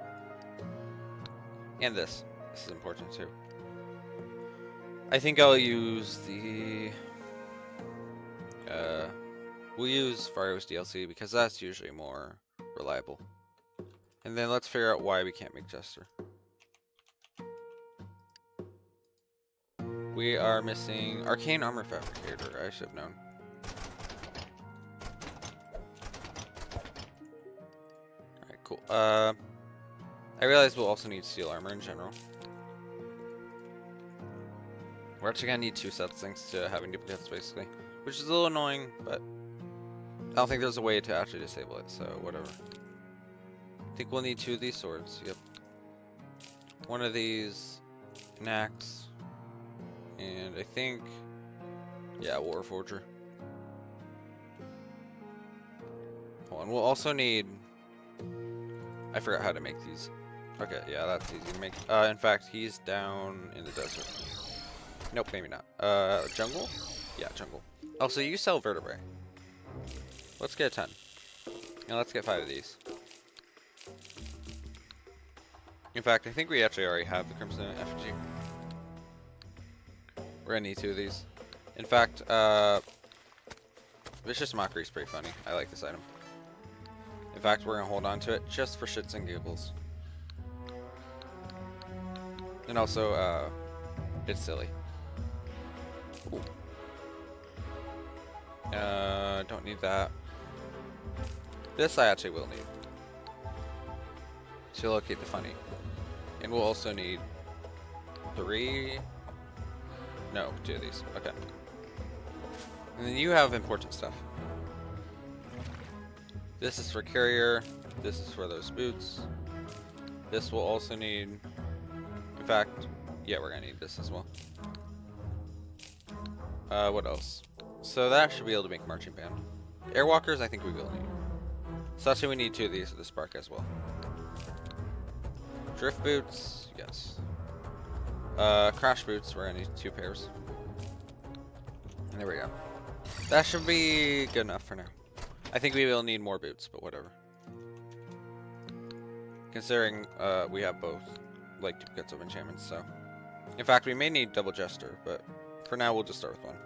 And this. This is important, too. I think I'll use the... we'll use Fario's DLC, because that's usually more reliable. And then let's figure out why we can't make Jester. We are missing Arcane Armor Fabricator. I should have known. Alright, cool. I realize we'll also need steel armor in general. We're actually gonna need 2 sets thanks to having duplicates, basically. Which is a little annoying, but I don't think there's a way to actually disable it, so whatever. I think we'll need 2 of these swords, yep. 1 of these, an axe, and I think, yeah, Warforger. Hold on, we'll also need, I forgot how to make these. Okay, yeah, that's easy to make. In fact, he's down in the desert. Nope, maybe not. Jungle? Yeah, jungle. Oh, so you sell vertebrae. Let's get a 10. And let's get 5 of these. In fact, I think we actually already have the Crimson Effigy. We're gonna need 2 of these. In fact, Vicious Mockery is pretty funny. I like this item. In fact, we're gonna hold on to it just for shits and giggles. And also, it's silly. Ooh. Don't need that. This I actually will need to locate the funny. And we'll also need 3... No, 2 of these. Okay. And then you have important stuff. This is for carrier. This is for those boots. This will also need... In fact, yeah, we're gonna need this as well. What else? So that should be able to make marching band. Airwalkers, I think we will need. So actually we need 2 of these for the spark as well. Drift boots, yes. Crash boots, we're gonna need 2 pairs. And there we go. That should be good enough for now. I think we will need more boots, but whatever. Considering we have both, like, duplicates of enchantments, so. In fact, we may need double Jester, but for now we'll just start with 1.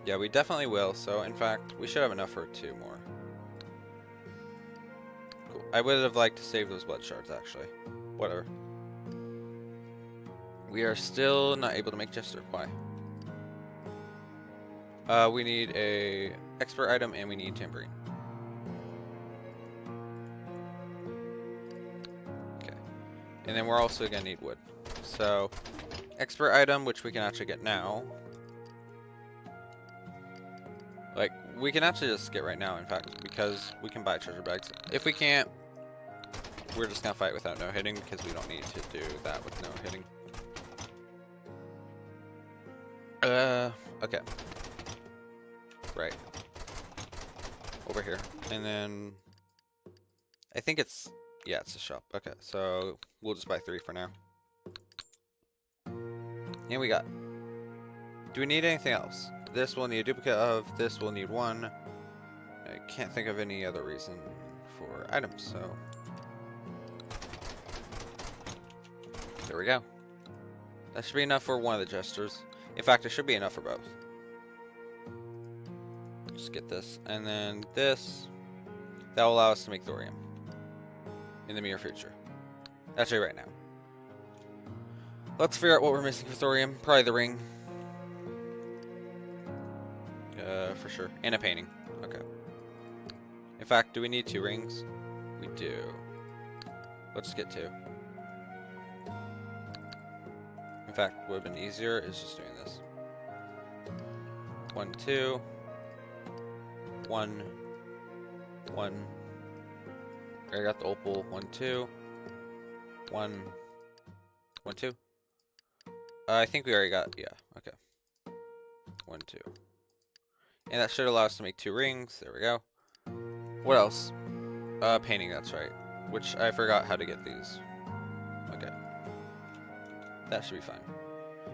Yeah, we definitely will, so in fact, we should have enough for 2 more. Cool. I would have liked to save those blood shards, actually. Whatever. We are still not able to make Jester. Why? We need a expert item and we need tambourine. Okay. And then we're also gonna need wood. So, expert item, which we can actually get now. Like, we can actually just get right now, in fact, because we can buy treasure bags. If we can't, we're just gonna fight without no hitting, because we don't need to do that with no hitting. Okay. Right. Over here. And then, I think it's, yeah, it's a shop. Okay, so we'll just buy 3 for now. And we got, do we need anything else? This we'll need a duplicate of, this we'll need 1. I can't think of any other reason for items, so. There we go. That should be enough for 1 of the Jesters. In fact, it should be enough for both. Just get this. And then this. That will allow us to make thorium. In the near future. Actually, right now. Let's figure out what we're missing for thorium. Probably the ring. For sure. And a painting. Okay. In fact, do we need 2 rings? We do. Let's get 2. In fact, what would have been easier is just doing this. 1, 2. 1. 1. I got the opal. 1, 2. 1, 1, 2. I think we already got, yeah, okay. 1, 2. And that should allow us to make 2 rings. There we go. What else? Painting, that's right. Which I forgot how to get these. Okay. That should be fine.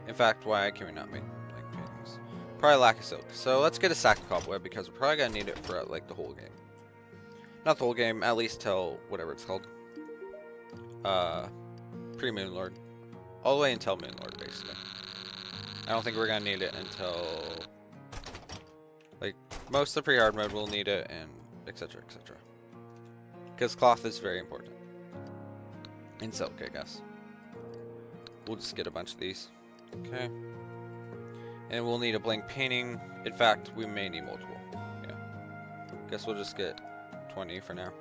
In fact, why can we not make like paintings? Probably lack of silk. So let's get a sack of cobweb because we're probably gonna need it for like the whole game. Not the whole game, at least till whatever it's called. Pre-MelonThaLord. All the way until MelonThaLord, basically. I don't think we're gonna need it until like most of the pre-hard mode will need it, and etc. etc. Because cloth is very important. And silk, I guess. We'll just get a bunch of these. Okay. And we'll need a blank painting. In fact, we may need multiple. Yeah. Guess we'll just get 20 for now.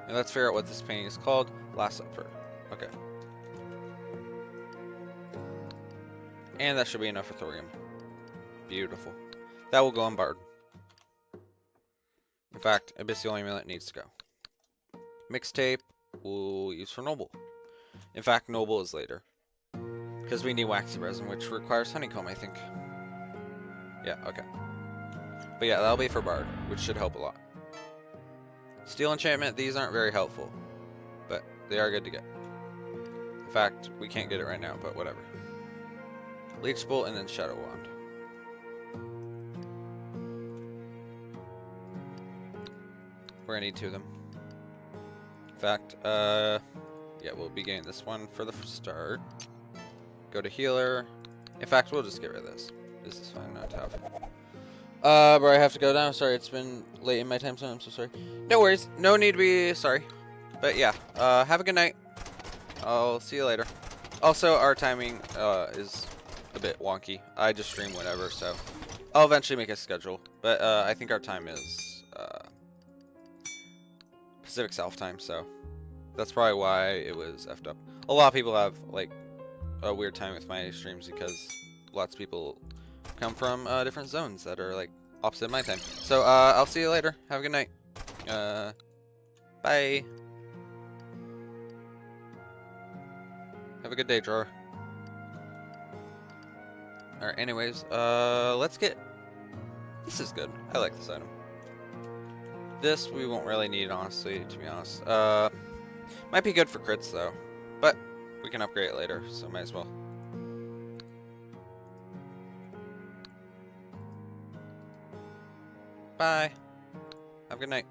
And let's figure out what this painting is called. Last Supper. Okay. And that should be enough for thorium. Beautiful. That will go on Bard. In fact, Abyss the only one that needs to go. Mixtape we'll use for Noble. In fact, Noble is later. Because we need waxy resin, which requires honeycomb, I think. Yeah, okay. But yeah, that'll be for Bard, which should help a lot. Steel enchantment, these aren't very helpful. But they are good to get. In fact, we can't get it right now, but whatever. Leech Bolt and then Shadow Wand. We're gonna need 2 of them. In fact, yeah, we'll be getting this one for the start. Go to healer. In fact, we'll just get rid of this. This is fine not to have. But I have to go now. Sorry, it's been late in my time zone. I'm so sorry. No worries. No need to be sorry. But yeah, have a good night. I'll see you later. Also, our timing is a bit wonky. I just stream whenever, so I'll eventually make a schedule. But I think our time is Pacific South time, so that's probably why it was effed up. A lot of people have like a weird time with my streams because lots of people come from different zones that are like opposite my time. So I'll see you later. Have a good night. Bye. Have a good day, drawer. Alright, anyways, let's get... This is good. I like this item. This we won't really need, honestly, to be honest. Might be good for crits, though. But we can upgrade it later, so might as well. Bye. Have a good night.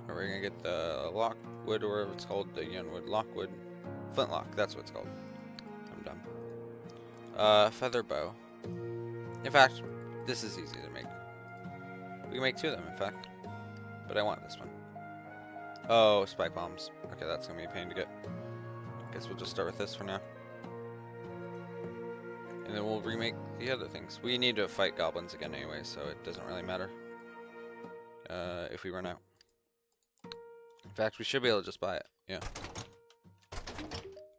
We're gonna get the lockwood, or whatever it's called, the Yunwood lockwood. Flintlock, that's what it's called. I'm done. Feather bow. In fact, this is easy to make. We can make 2 of them, in fact. But I want this one. Oh, spike bombs. Okay, that's gonna be a pain to get. Guess we'll just start with this for now. And then we'll remake the other things. We need to fight goblins again anyway, so it doesn't really matter. If we run out. In fact, we should be able to just buy it. Yeah.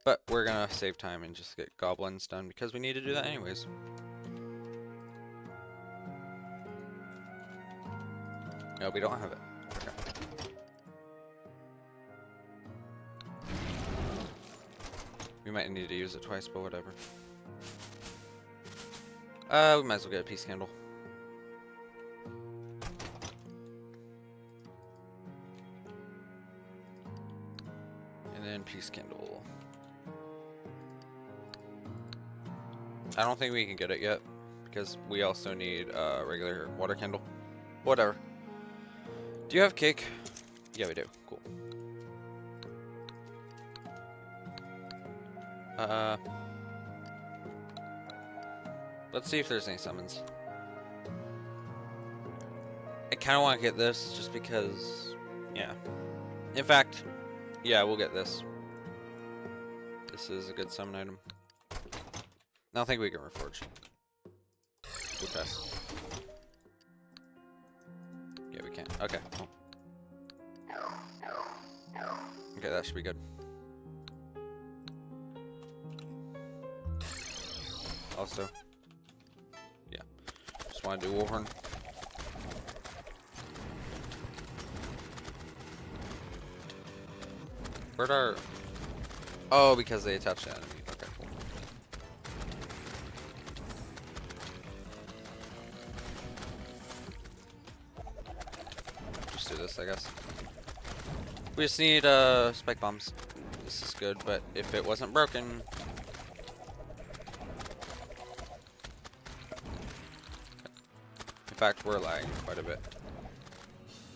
But we're gonna save time and just get goblins done because we need to do that anyways. No, we don't have it. Okay. We might need to use it twice, but whatever. We might as well get a peace candle. And then peace candle. I don't think we can get it yet because we also need a regular water candle. Whatever. Do you have cake? Yeah, we do. Cool. Let's see if there's any summons. I kind of want to get this just because, yeah. In fact, yeah, we'll get this. This is a good summon item. I don't think we can reforge. We'll test. Yeah, we can. Okay, cool. Okay, that should be good. Also, yeah, just want to do Warhorn. Where'd our... Oh, because they attached the enemy. Okay, cool. Just do this, I guess. We just need spike bombs. This is good, but if it wasn't broken... In fact, we're lagging quite a bit.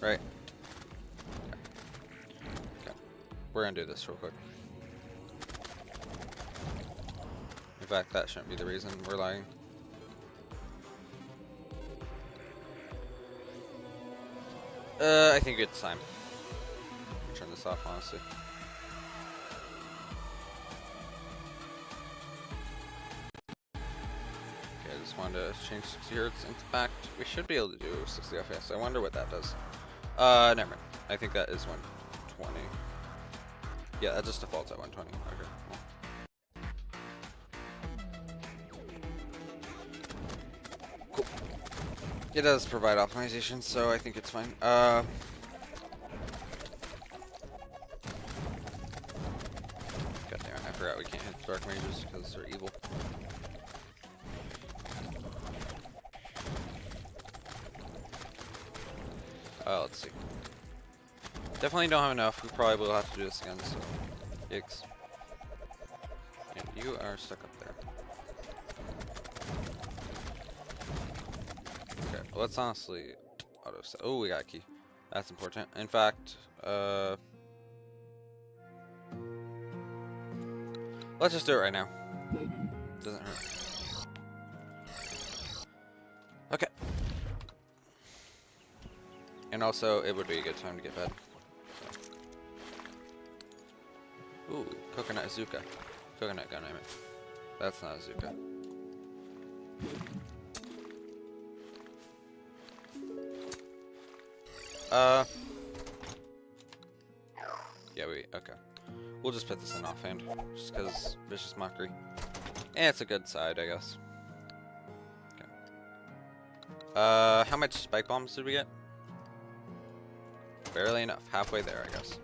Right? Okay. We're gonna do this real quick. In fact, that shouldn't be the reason we're lagging. I think it's time. Turn this off, honestly. Okay, I just wanted to change 60 Hz. In fact, we should be able to do 60 FPS. I wonder what that does. Never mind. I think that is 120. Yeah, that just defaults at 120. Okay, cool. Cool. It does provide optimization, so I think it's fine. God damn it, I forgot we can't hit dark mages because they're evil. Let's see. Definitely don't have enough. We probably will have to do this again, so... Yikes. And you are stuck up there. Okay, well, let's honestly auto set. Oh, we got a key. That's important. In fact, let's just do it right now. Doesn't hurt. Okay. And also, it would be a good time to get bed. So. Ooh, coconut azuka. Coconut gun, I mean. That's not azuka. Yeah, okay. We'll just put this in offhand, just because vicious mockery. And it's a good side, I guess. Okay. How much spike bombs did we get? Barely enough. Halfway there, I guess.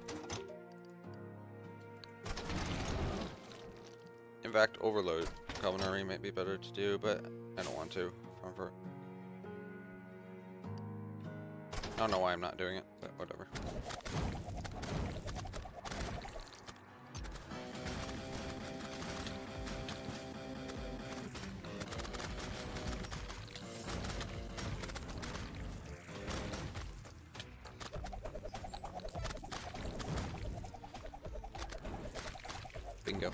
In fact, overload cavalry might be better to do, but I don't want to. I don't know why I'm not doing it, but whatever. Bingo.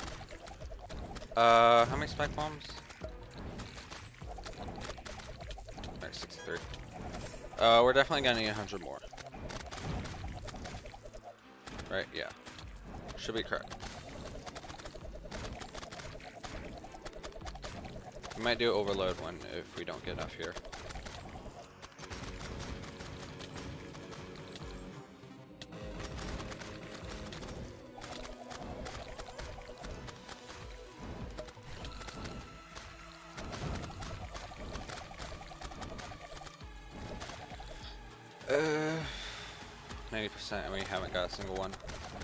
How many spike bombs? Alright, 63. We're definitely gonna need 100 more. Right, yeah. Should be correct. We might do overload one if we don't get enough here. Uh, 90% and we haven't got a single one.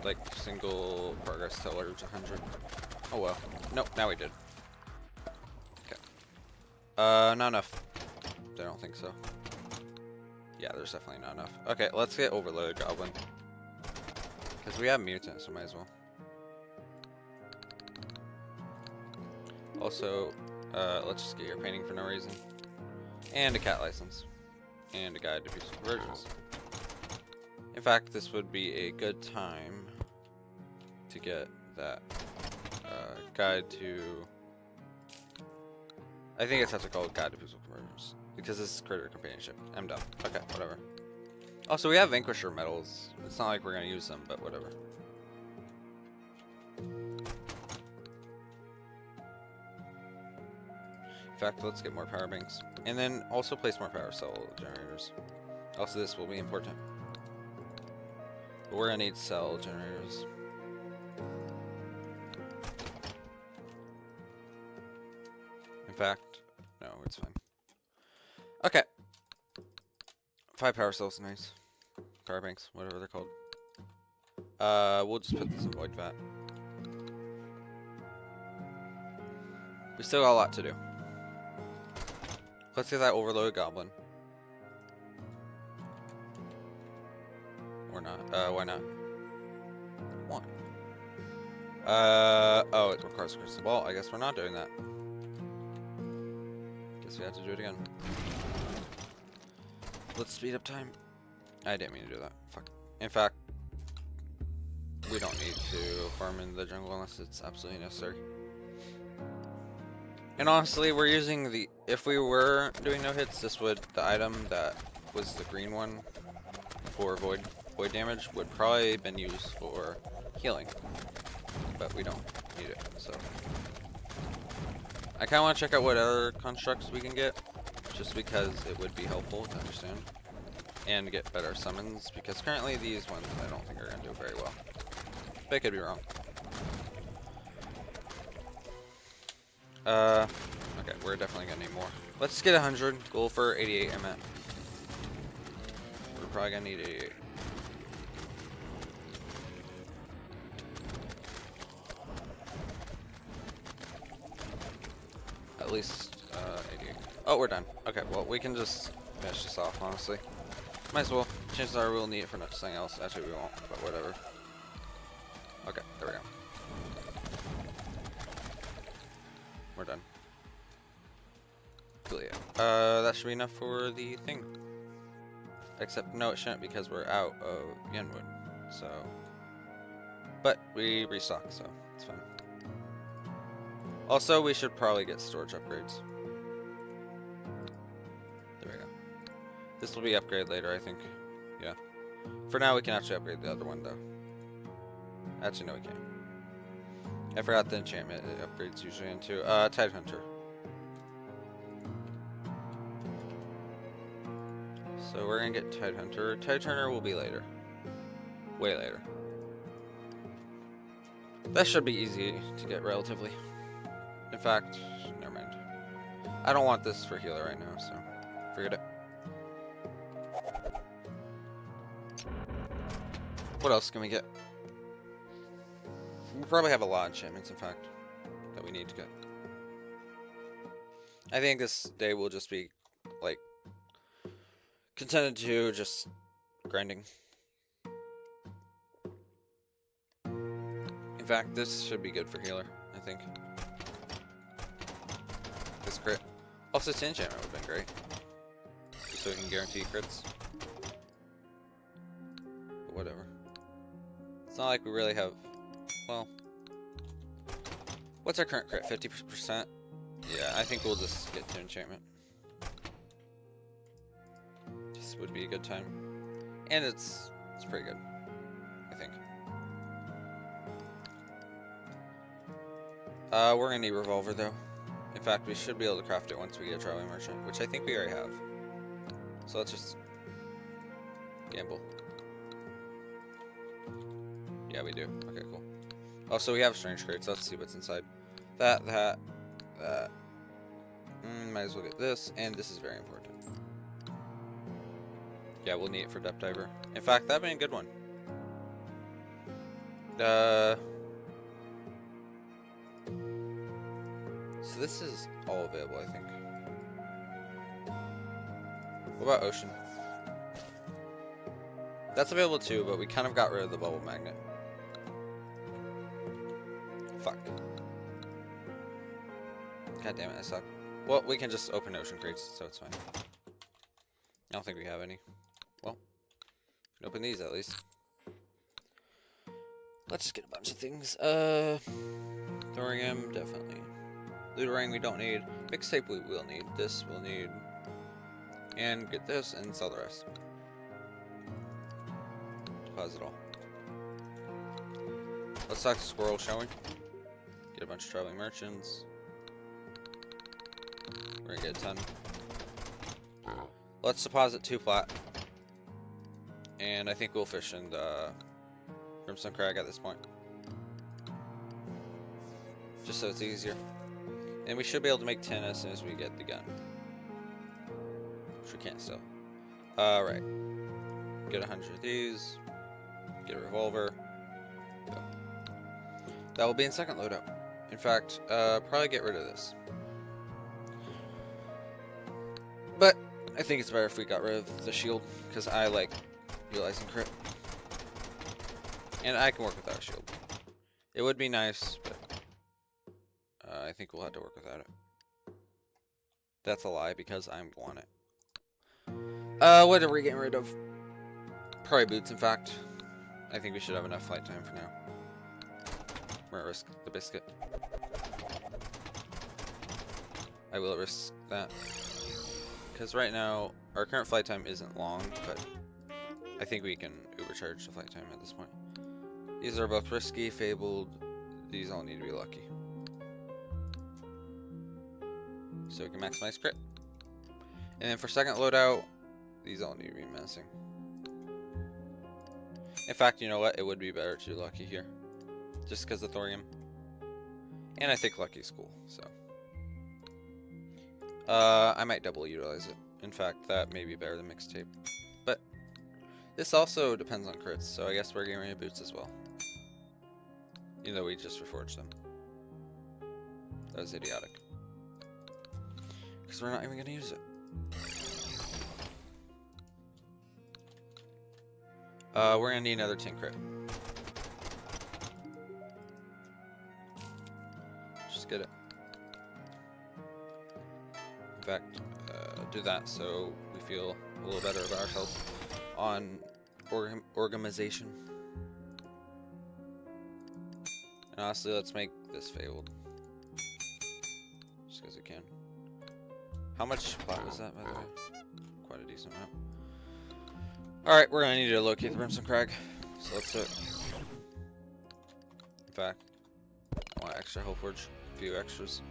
Like, single progress till we're 100. Oh well. Nope, now we did. Okay. Not enough. I don't think so. Yeah, there's definitely not enough. Okay, let's get overloaded goblin. Because we have mutants, so might as well. Also, let's just get your painting for no reason. And a cat license. And a guide to peaceful conversions. In fact, this would be a good time to get that guide to... I think it's have to call guide to peaceful conversions. Because this is critter companionship. I'm done. Okay, whatever. Also, we have Vanquisher medals. It's not like we're going to use them, but whatever. In fact, let's get more power banks. And then also place more power cell generators. Also, this will be important. But we're going to need cell generators. In fact, no, it's fine. Okay. 5 power cells, nice. Power banks, whatever they're called. We'll just put this in void vat. We still got a lot to do. Let's get that overloaded goblin. Or not. Why not? One. Oh, it requires a crystal ball. I guess we're not doing that. Guess we have to do it again. Let's speed up time. I didn't mean to do that. Fuck. In fact, we don't need to farm in the jungle unless it's absolutely necessary. And honestly, we're using the... If we were doing no hits, this would... The item that was the green one for void damage would probably have been used for healing. But we don't need it, so... I kind of want to check out what other constructs we can get. Just because it would be helpful to understand. And get better summons. Because currently these ones I don't think are going to do very well. But I could be wrong. Okay, we're definitely gonna need more. Let's get 100. Goal for 88, I meant. We're probably gonna need 88. At least, 88. Oh, we're done. Okay, well, we can just finish this off, honestly. Might as well. Chances are we'll need it for something else. Actually, we won't, but whatever. Okay, there we go. We're done. Cool, yeah. That should be enough for the thing. Except, no, it shouldn't because we're out of Yenwood. So, but we restock, so it's fine. Also, we should probably get storage upgrades. There we go. This will be upgraded later, I think. Yeah. For now, we can actually upgrade the other one, though. Actually, no, we can't. I forgot the enchantment it upgrades usually into. Tide Hunter. So we're gonna get Tide Hunter. Tide Hunter will be later. Way later. That should be easy to get relatively. In fact, never mind. I don't want this for healer right now, so forget it. What else can we get? We probably have a lot of enchantments, in fact, that we need to get. I think this day will just be, like, contented to just grinding. In fact, this should be good for healer, I think. This crit. Also, this enchantment would have been great. Just so we can guarantee crits. But whatever. It's not like we really have... Well, what's our current crit? 50%? Yeah, I think we'll just get to enchantment. This would be a good time. And it's pretty good, I think. We're gonna need revolver though. In fact, we should be able to craft it once we get a traveling merchant, which I think we already have. So let's just gamble. Yeah, we do. Okay, cool. Oh, so we have strange crates. Let's see what's inside. That. Might as well get this, and this is very important. Yeah, we'll need it for Depth Diver. In fact, that'd be a good one. So this is all available, I think. What about Ocean? That's available too, but we kind of got rid of the bubble magnet. Fuck. God damn it, I suck. Well, we can just open ocean crates, so it's fine. I don't think we have any. Well, we can open these at least. Let's just get a bunch of things. Thorium, definitely. Lootering we don't need. Mixtape we will need. This we'll need. And get this and sell the rest. Deposit all. Let's talk to Squirrel, shall we? Get a bunch of traveling merchants. We're gonna get a ton. Let's deposit 2 flat. And I think we'll fish in the Crimson Crag at this point. Just so it's easier. And we should be able to make 10 as soon as we get the gun. Which we can't still. Right. Get 100 of these. Get a revolver. Go. That will be in second loadout. In fact, probably get rid of this. But I think it's better if we got rid of the shield, because I like utilizing crit. And I can work without a shield. It would be nice, but I think we'll have to work without it. That's a lie, because I want it. What are we getting rid of? Probably boots, in fact. I think we should have enough flight time for now. We're gonna risk the biscuit. I will risk that. Because right now, our current flight time isn't long, but I think we can overcharge the flight time at this point. These are both risky, fabled. These all need to be lucky. So we can maximize crit. And then for second loadout, these all need to be menacing. In fact, you know what? It would be better to do lucky here. Just because of thorium. And I think lucky's cool, so. I might double utilize it. In fact, that may be better than mixtape. But this also depends on crits, so I guess we're getting rid of boots as well. Even though we just reforged them. That was idiotic. Because we're not even going to use it. We're going to need another 10 crit. Just get it. In fact, do that so we feel a little better about ourselves on organization. And honestly, let's make this fabled. Just because we can. How much plot was that, by the way? Quite a decent amount. Alright, we're gonna need to locate the Brimstone Crag. So let's do it. In fact, I want extra Hellforge. A few extras.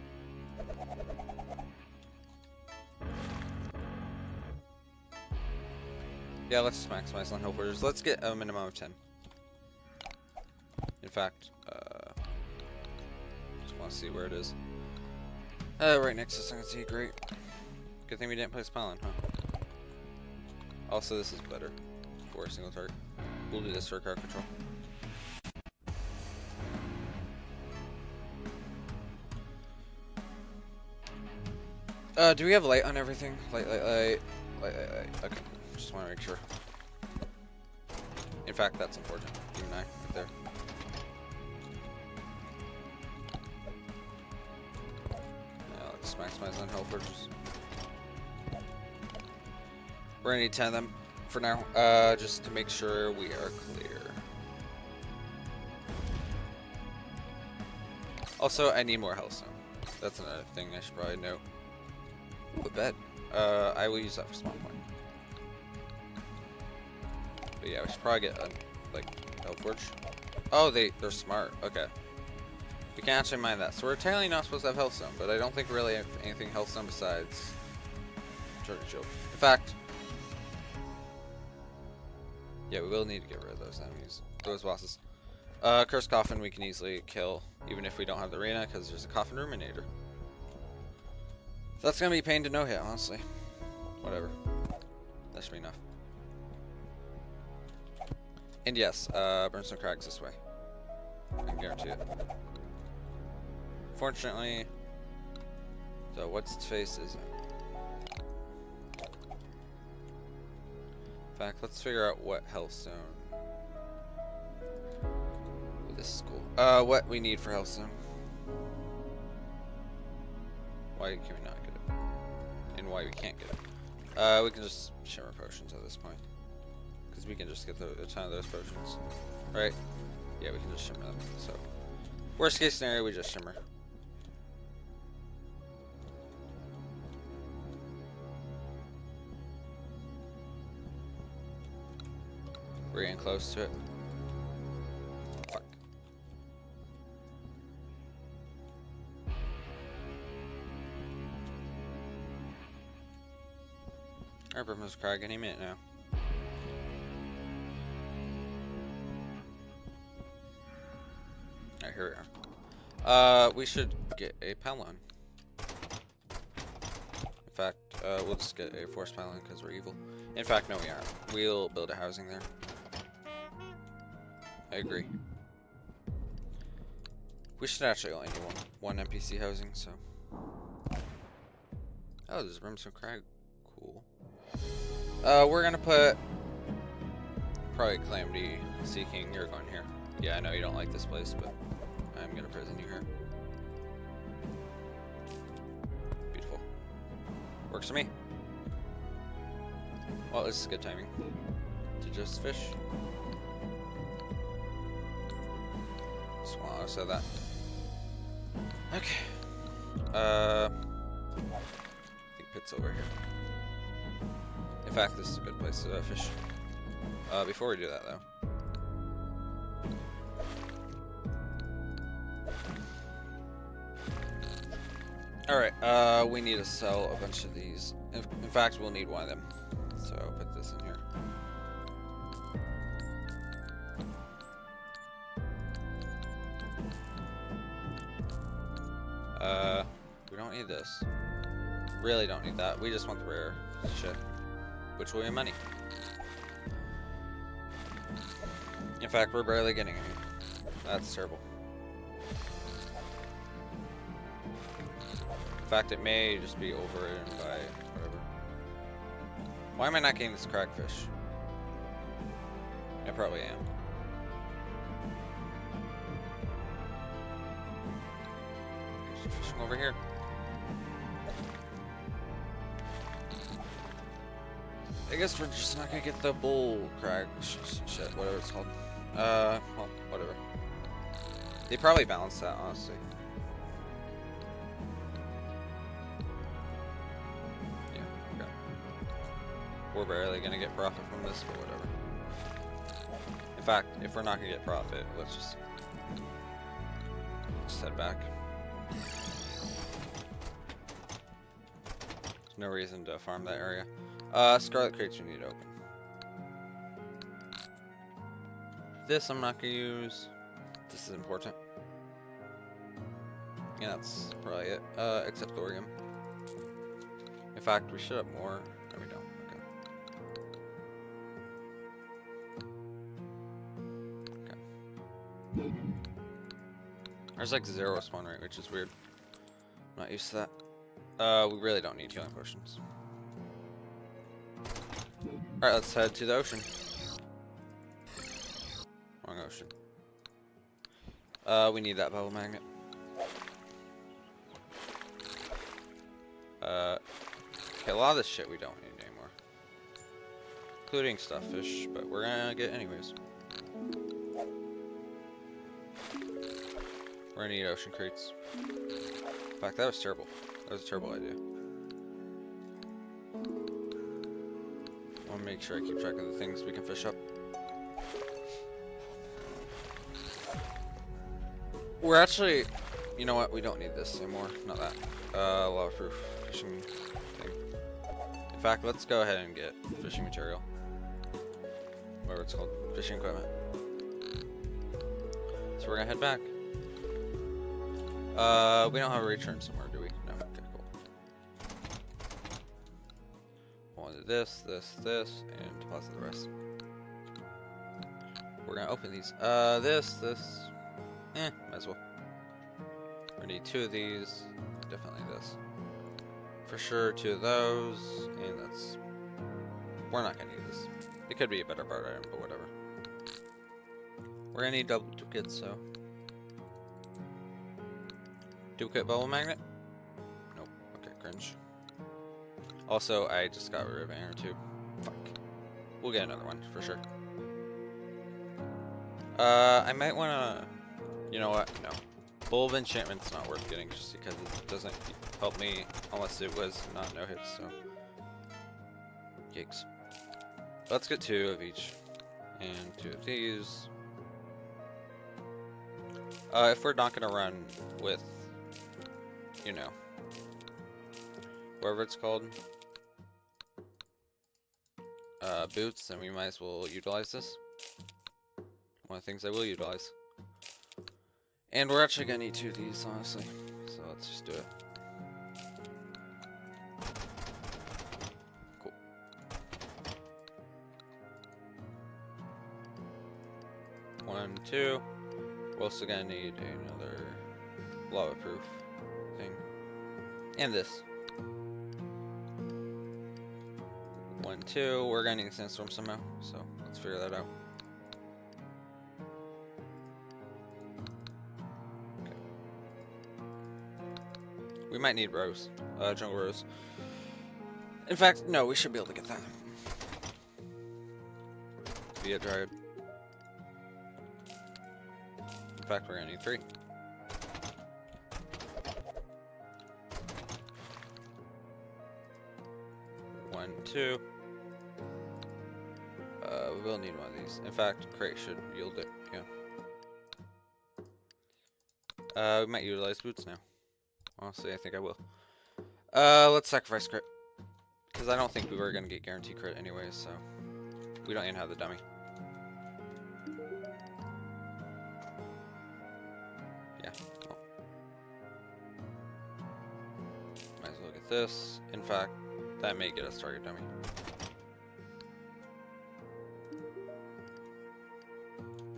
Yeah, let's just maximize on Hellforges. Let's get a minimum of 10. In fact, just want to see where it is. Right next to Sunken. Great. Good thing we didn't place Pylon, huh? Also, this is better for a single target. We'll do this for crowd control. Do we have light on everything? Light. Okay, just want to make sure. In fact, that's important. Even I, right there. Let's maximize on Hellforges. We're gonna need 10 of them for now, just to make sure we are clear. Also, I need more Hellstone. That's another thing I should probably note. Ooh, a bed. I will use that for spawn point. But yeah, we should probably get like Hellforge. Oh, they're smart. Okay. We can actually mine that. So we're technically not supposed to have Hellstone, but I don't think we really have anything Hellstone besides Turkey Joke. In fact, yeah, we will need to get rid of those enemies, those bosses. Cursed Coffin we can easily kill, even if we don't have the arena, because there's a Coffin Ruminator. That's gonna be a pain to no hit, honestly. Whatever. That should be enough. And yes, Brimstone Crag's this way. I can guarantee it. Fortunately, so what's its face isn't. In fact, let's figure out what Hellstone. Oh, this is cool. What we need for Hellstone. Why can we not get it? And why we can't get it? We can just shimmer potions at this point. Because we can just get a ton of those potions. Right? Yeah, we can just shimmer them. So, worst case scenario, we just shimmer. We're getting close to it. Fuck. Alright, Brimstone Crag any minute now. Alright, here we are. We should get a pylon. In fact, we'll just get a force pylon because we're evil. In fact, no, we aren't. We'll build a housing there. I agree. We should actually only need one NPC housing, so. Oh, there's Brimstone Crag. Cool. We're gonna put probably Calamity Seeking. You're going here. Yeah, I know you don't like this place, but I'm gonna prison you here. Beautiful. Works for me. Well, this is good timing to just fish. Just want to say that. Okay. I think pit's over here. In fact, this is a good place to fish. Before we do that, though. Alright, we need to sell a bunch of these. In fact, we'll need one of them. So, put this in here. We don't need this. Really don't need that. We just want the rare shit. Which will be money. In fact, we're barely getting any. That's terrible. In fact, it may just be over and by whatever. Why am I not getting this cragfish? I probably am. There's fishing over here. I guess we're just not gonna get the bull crag shit, whatever it's called. Well, whatever. They probably balanced that, honestly. Yeah, okay. We're barely gonna get profit from this, but whatever. In fact, if we're not gonna get profit, let's just head back. There's no reason to farm that area. Scarlet crates we need to open. This I'm not gonna use. This is important. Yeah, that's probably it. Except thorium. In fact, we should have more. No, we don't. Okay. There's like 0 spawn rate, which is weird. I'm not used to that. We really don't need healing potions. Alright, let's head to the ocean. Wrong ocean. We need that bubble magnet. Okay, a lot of this shit we don't need anymore. Including stufffish, but we're gonna get anyways. We're gonna need ocean crates. In fact, that was terrible. That was a terrible idea. I want to make sure I keep track of the things we can fish up. We're actually, you know what? We don't need this anymore. Not that. Lava proof fishing thing. In fact, let's go ahead and get fishing material. Whatever it's called. Fishing equipment. So we're gonna head back. We don't have a return somewhere, do we? No. Okay, cool. Wanted this, and deposit the rest. We're gonna open these. This. Might as well. We're gonna need 2 of these. Definitely this. For sure, 2 of those. And that's... We're not gonna need this. It could be a better part item, but whatever. We're gonna need double duplicates, so... Duplicate bubble magnet? Nope. Okay, cringe. Also, I just got rid of an air tube. Fuck. We'll get another one, for sure. I might wanna... You know what? No. Full of enchantment's not worth getting just because it doesn't help me unless it was not no hits, so. Yikes. Let's get 2 of each. And 2 of these. If we're not gonna run with, you know, whatever it's called, boots, then we might as well utilize this. One of the things I will utilize. And we're actually gonna need 2 of these, honestly. So let's just do it. Cool. One, 2. We're also gonna need another lava-proof thing. And this. 1, 2. We're gonna need a sandstorm somehow, so let's figure that out. Okay. We might need rose, jungle rose. In fact, no, we should be able to get that. Via dryad. In fact, we're gonna need 3. One, 2. We will need one of these. In fact, crate should yield it. Yeah. We might utilize boots now. Honestly, I think I will. Let's sacrifice crit. Because I don't think we were going to get guaranteed crit anyways, so... We don't even have the dummy. Yeah, well. Might as well get this. In fact, that may get us target dummy.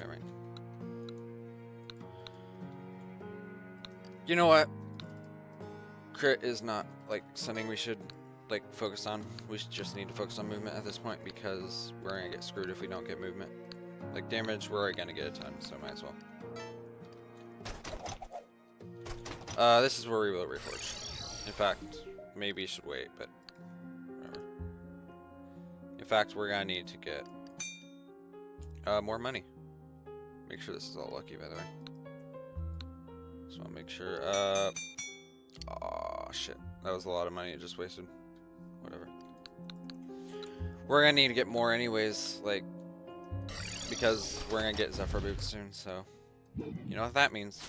Alright. You know what? Crit is not like something we should like focus on. We just need to focus on movement at this point because we're gonna get screwed if we don't get movement. Like damage, we're already gonna get a ton, so might as well. This is where we will reforge. In fact, maybe you should wait, but whatever. In fact, we're gonna need to get more money. Make sure this is all lucky, by the way. Just wanna make sure. Oh shit, that was a lot of money I just wasted. Whatever. We're gonna need to get more anyways, like, because we're gonna get Zephyr boots soon, so you know what that means.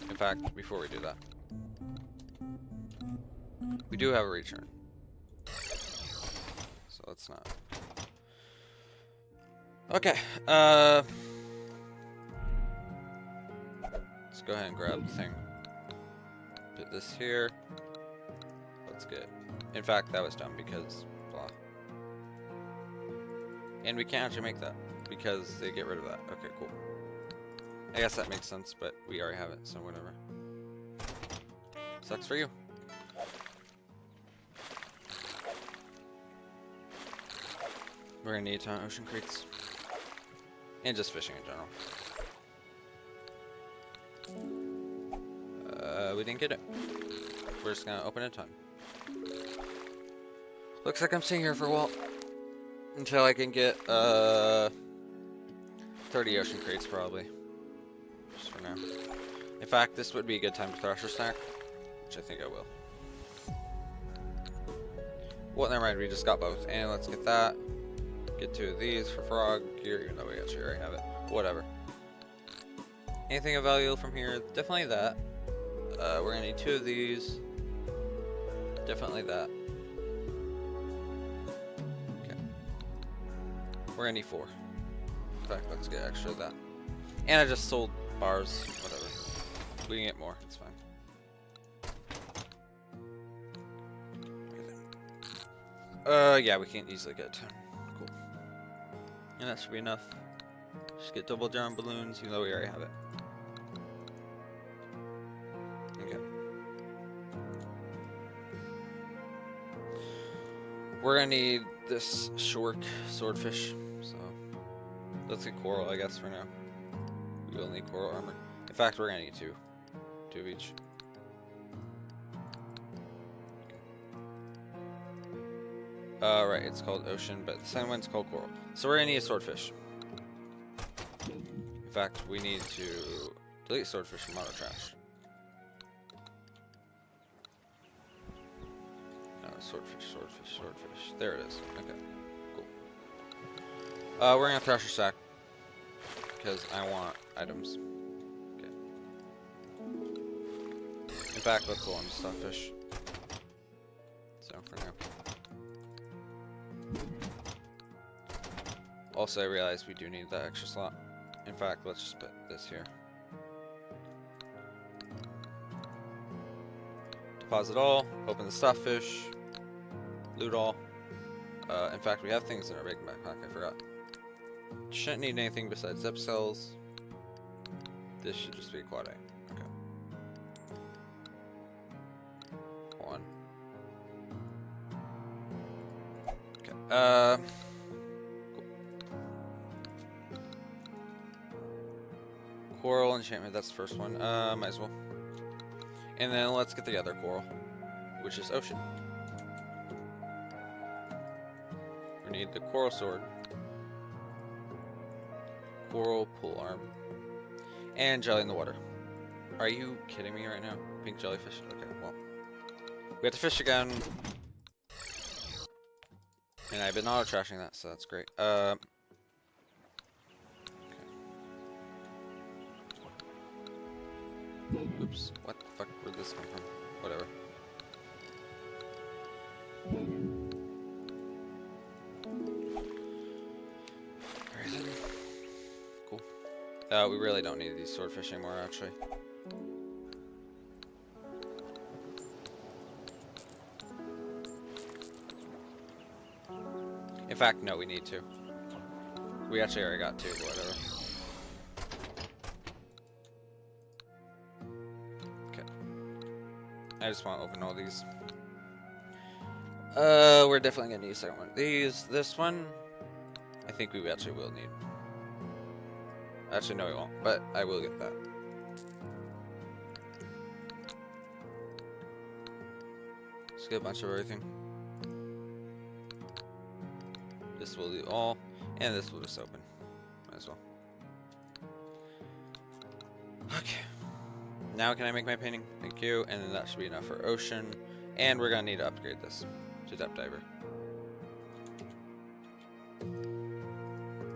In fact, before we do that, we do have a return. So let's not. Okay, let's go ahead and grab the thing. Put this here. Let's get. In fact, that was dumb because blah. And we can't actually make that because they get rid of that. Okay, cool. I guess that makes sense, but we already have it, so whatever. Sucks for you. We're gonna need a ton of ocean crates. And just fishing in general. We didn't get it. We're just gonna open a ton. Looks like I'm staying here for a while. Until I can get 30 ocean crates probably. Just for now. In fact, this would be a good time to Thrasher stack. Which I think I will. Well, never mind, we just got both. And let's get that. Get 2 of these for frog gear, even though we actually already have it. Whatever. Anything of value from here? Definitely that. We're gonna need 2 of these. Definitely that. Okay. We're gonna need 4. In fact, let's get extra of that. And I just sold bars. Whatever. We can get more. It's fine. Yeah, we can easily get 10. Cool. And that should be enough. Just get double down balloons, even though we already have it. Okay. We're gonna need this short swordfish, so let's get coral, I guess, for now. We will need coral armor. In fact, we're gonna need 2. 2 of each. Right, it's called ocean, but the second one's called coral. So we're gonna need a swordfish. In fact, we need to delete swordfish from auto trash. No, swordfish, swordfish, swordfish. There it is. Okay, cool. We're gonna Thrasher stack because I want items. Okay. In fact, let's go on to stockfish. So for now. Also, I realized we do need that extra slot. In fact, let's just put this here. Deposit all, open the stockfish, loot all. In fact, we have things in our big backpack, I forgot. Shouldn't need anything besides zip cells. This should just be a quad A. Okay. one. Okay. Cool. Coral enchantment, that's the first one. Might as well. And then let's get the other coral, which is ocean. We need the coral sword, coral polearm, and jelly in the water. Are you kidding me right now? Pink jellyfish? Okay, well. We have to fish again. And I've been auto-trashing that, so that's great. Okay. Oops. What the fuck? Where'd this come from? Whatever. Where is it? Cool. We really don't need these swordfish anymore, actually. In fact, no, we need to. We actually already got two, but whatever. Okay. I just want to open all these. We're definitely gonna need a second one. This one, I think we actually will need. Actually, no, we won't, but I will get that. Let's get a bunch of everything. This will do all, and this will just open. Might as well. Okay. Now can I make my painting? Thank you. And then that should be enough for ocean. And we're gonna need to upgrade this to depth diver.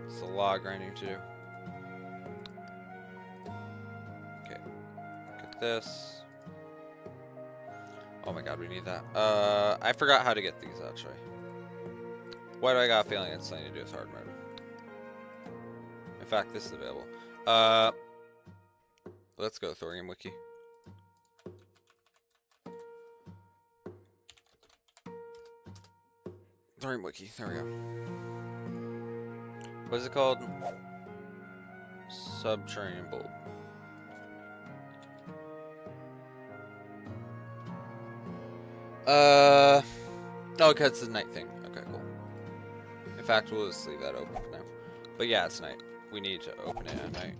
It's a lot of grinding to do. Okay. Get this. Oh my god, we need that. I forgot how to get these actually. Why do I got a feeling it's something to do with hard mode? In fact, this is available. Let's go Terraria Wiki. Terraria Wiki, there we go. What is it called? Subterranean bulb. Oh, because it's a night thing. Okay, cool. In fact, we'll just leave that open for now. But yeah, it's night. We need to open it at night.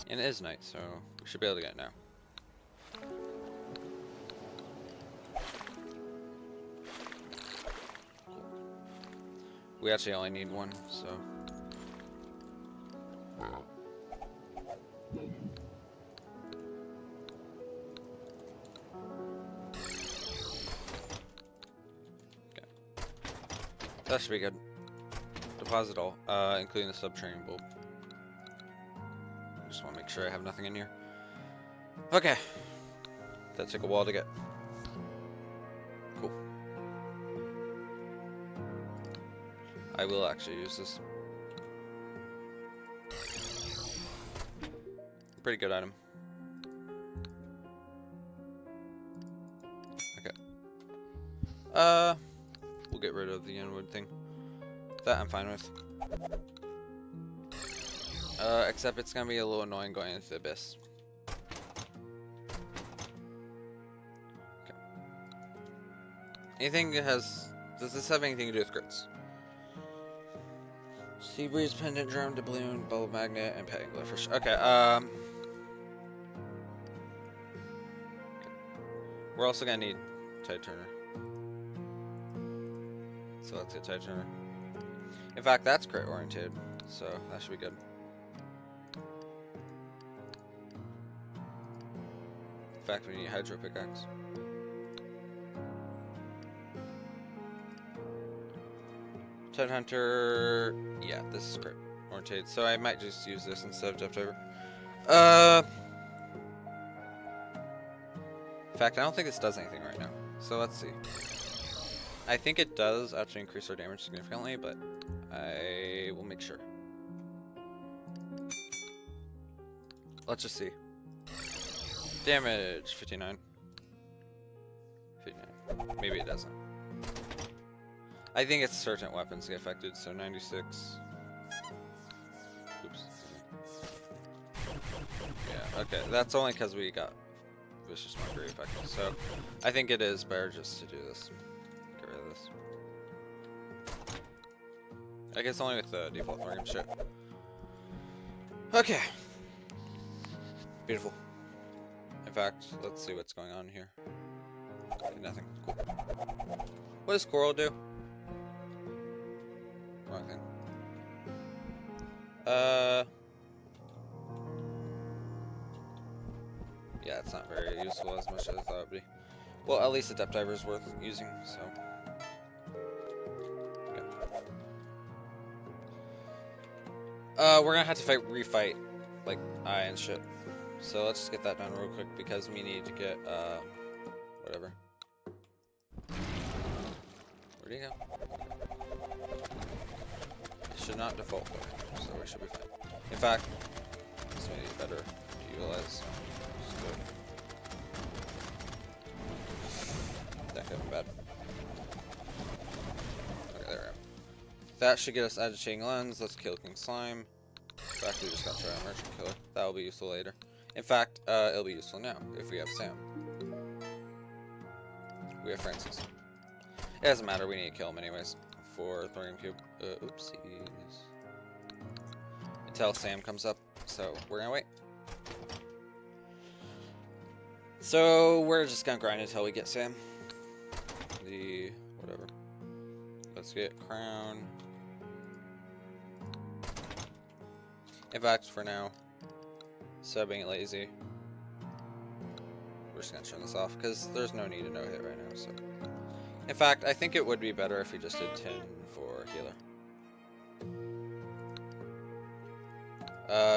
And it is night, so we should be able to get it now. Cool. We actually only need one, so. That should be good. Deposit all, including the subterranean bulb. Just want to make sure I have nothing in here. Okay. That took a while to get. Cool. I will actually use this. Pretty good item. Okay. We'll get rid of the inwood thing. That I'm fine with. Except it's gonna be a little annoying going into the abyss. Okay. Anything that has... Does this have anything to do with crits? Sea breeze, pendant drum, doubloon, bubble magnet, and pet anglerfish. Okay, we're also gonna need Tide Turner. So let's get Tide Turner. In fact, that's crit oriented, so that should be good. In fact, we need Hydro Pickaxe. Tide Hunter, yeah, this is crit oriented, so I might just use this instead of Depth Diver. In fact, I don't think this does anything right now, so let's see. I think it does actually increase our damage significantly, but I will make sure. Let's just see. Damage, 59. 59. Maybe it doesn't. I think it's certain weapons get affected, so 96. Oops. Yeah, okay, that's only because we got vicious mockery effect. So I think it is better just to do this. Get rid of this. I guess only with the default thorium shit. Okay. Beautiful. In fact, let's see what's going on here. Okay, nothing. Cool. What does coral do? Wrong thing. Yeah, it's not very useful as much as I thought it would be. Well, at least the depth diver is worth using, so. Okay. We're gonna have to refight, like, eye and shit. So let's just get that done real quick because we need to get, whatever. Where'd he go? It should not default there, so we should be fine. In fact, this may be better to utilize. Just do it. That could have been bad. Okay, there we go. That should get us agitating lens. Let's kill King Slime. In fact, we just got to try a merchant killer. That will be useful later. In fact, it'll be useful now if we have Sam. We have Francis. It doesn't matter, we need to kill him anyways for Thorium Cube. Oopsies. Until Sam comes up, so we're gonna wait. So we're just gonna grind until we get Sam. Whatever. Let's get Crown. In fact, for now, instead of being lazy, we're just gonna turn this off because there's no need to no hit right now. So, in fact, I think it would be better if we just did 10 for healer.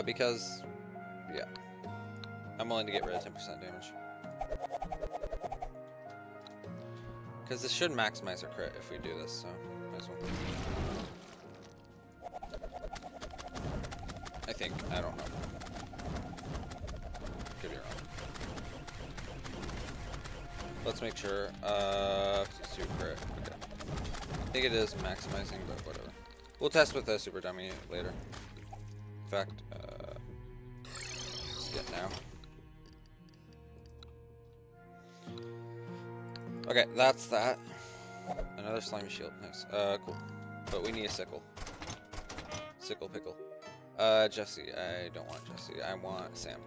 Because, yeah, I'm willing to get rid of 10% damage. Because this should maximize our crit if we do this, so might as well. I think, I don't know. Could be wrong. Let's make sure, super crit, okay. I think it is maximizing, but whatever. We'll test with the super dummy later. In fact, let's get now. Okay, that's that. Another slimy shield, nice. Cool. But we need a sickle. Sickle pickle. Jesse, I don't want Jesse. I want Sam.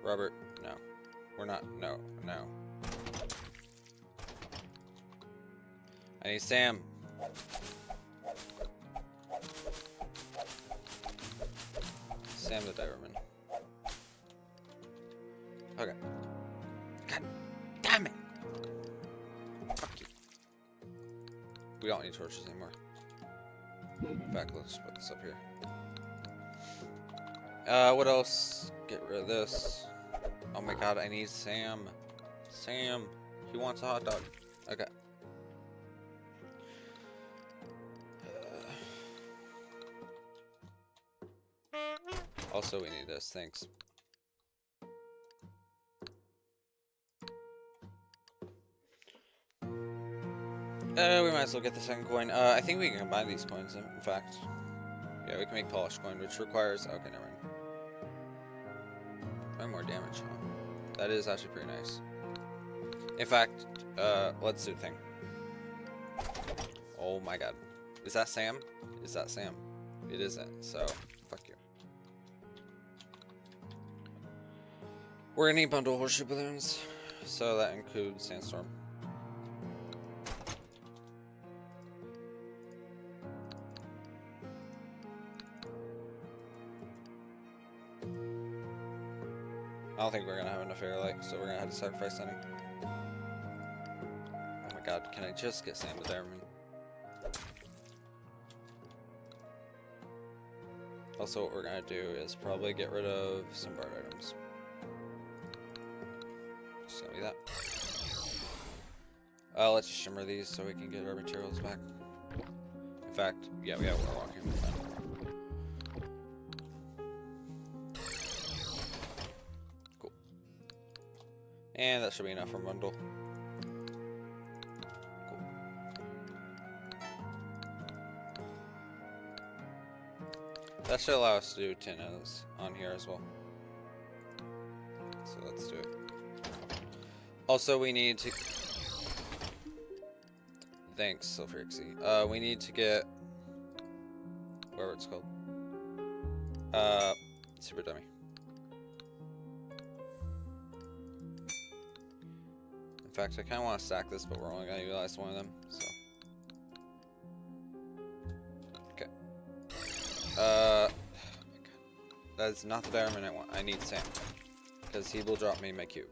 Robert, no. We're not, no. I need Sam. Sam the Diverman. Okay. God damn it! Fuck you. We don't need torches anymore. In fact, let's put this up here. What else? Get rid of this. Oh my god, I need Sam. Sam. He wants a hot dog. Okay. Also, we need this. Thanks. We might as well get the second coin. I think we can combine these coins, in fact. Yeah, we can make polished coin, which requires... Okay, never mind. Probably more damage, huh? That is actually pretty nice. In fact, let's do the thing. Oh my god. Is that Sam? Is that Sam? It isn't, so fuck you. We're gonna need bundle horseshoe balloons, so that includes sandstorm. I don't think we're gonna have enough air light, so we're gonna have to sacrifice something. Oh my god, can I just get Sam the Diamond? Also, what we're gonna do is probably get rid of some bard items. Just gonna be that. Let's just shimmer these so we can get our materials back. In fact, yeah, we're walking with that. Cool. And that should be enough for bundle. Cool. That should allow us to do tinnas on here as well. So let's do it. Also, we need to... Thanks, Sulfurixie. We need to get... whatever it's called. Super Dummy. In fact, I kind of want to stack this, but we're only going to utilize one of them, so... Okay. Oh my god. That is not the diamond I want. I need Sam. Because he will drop me my cube.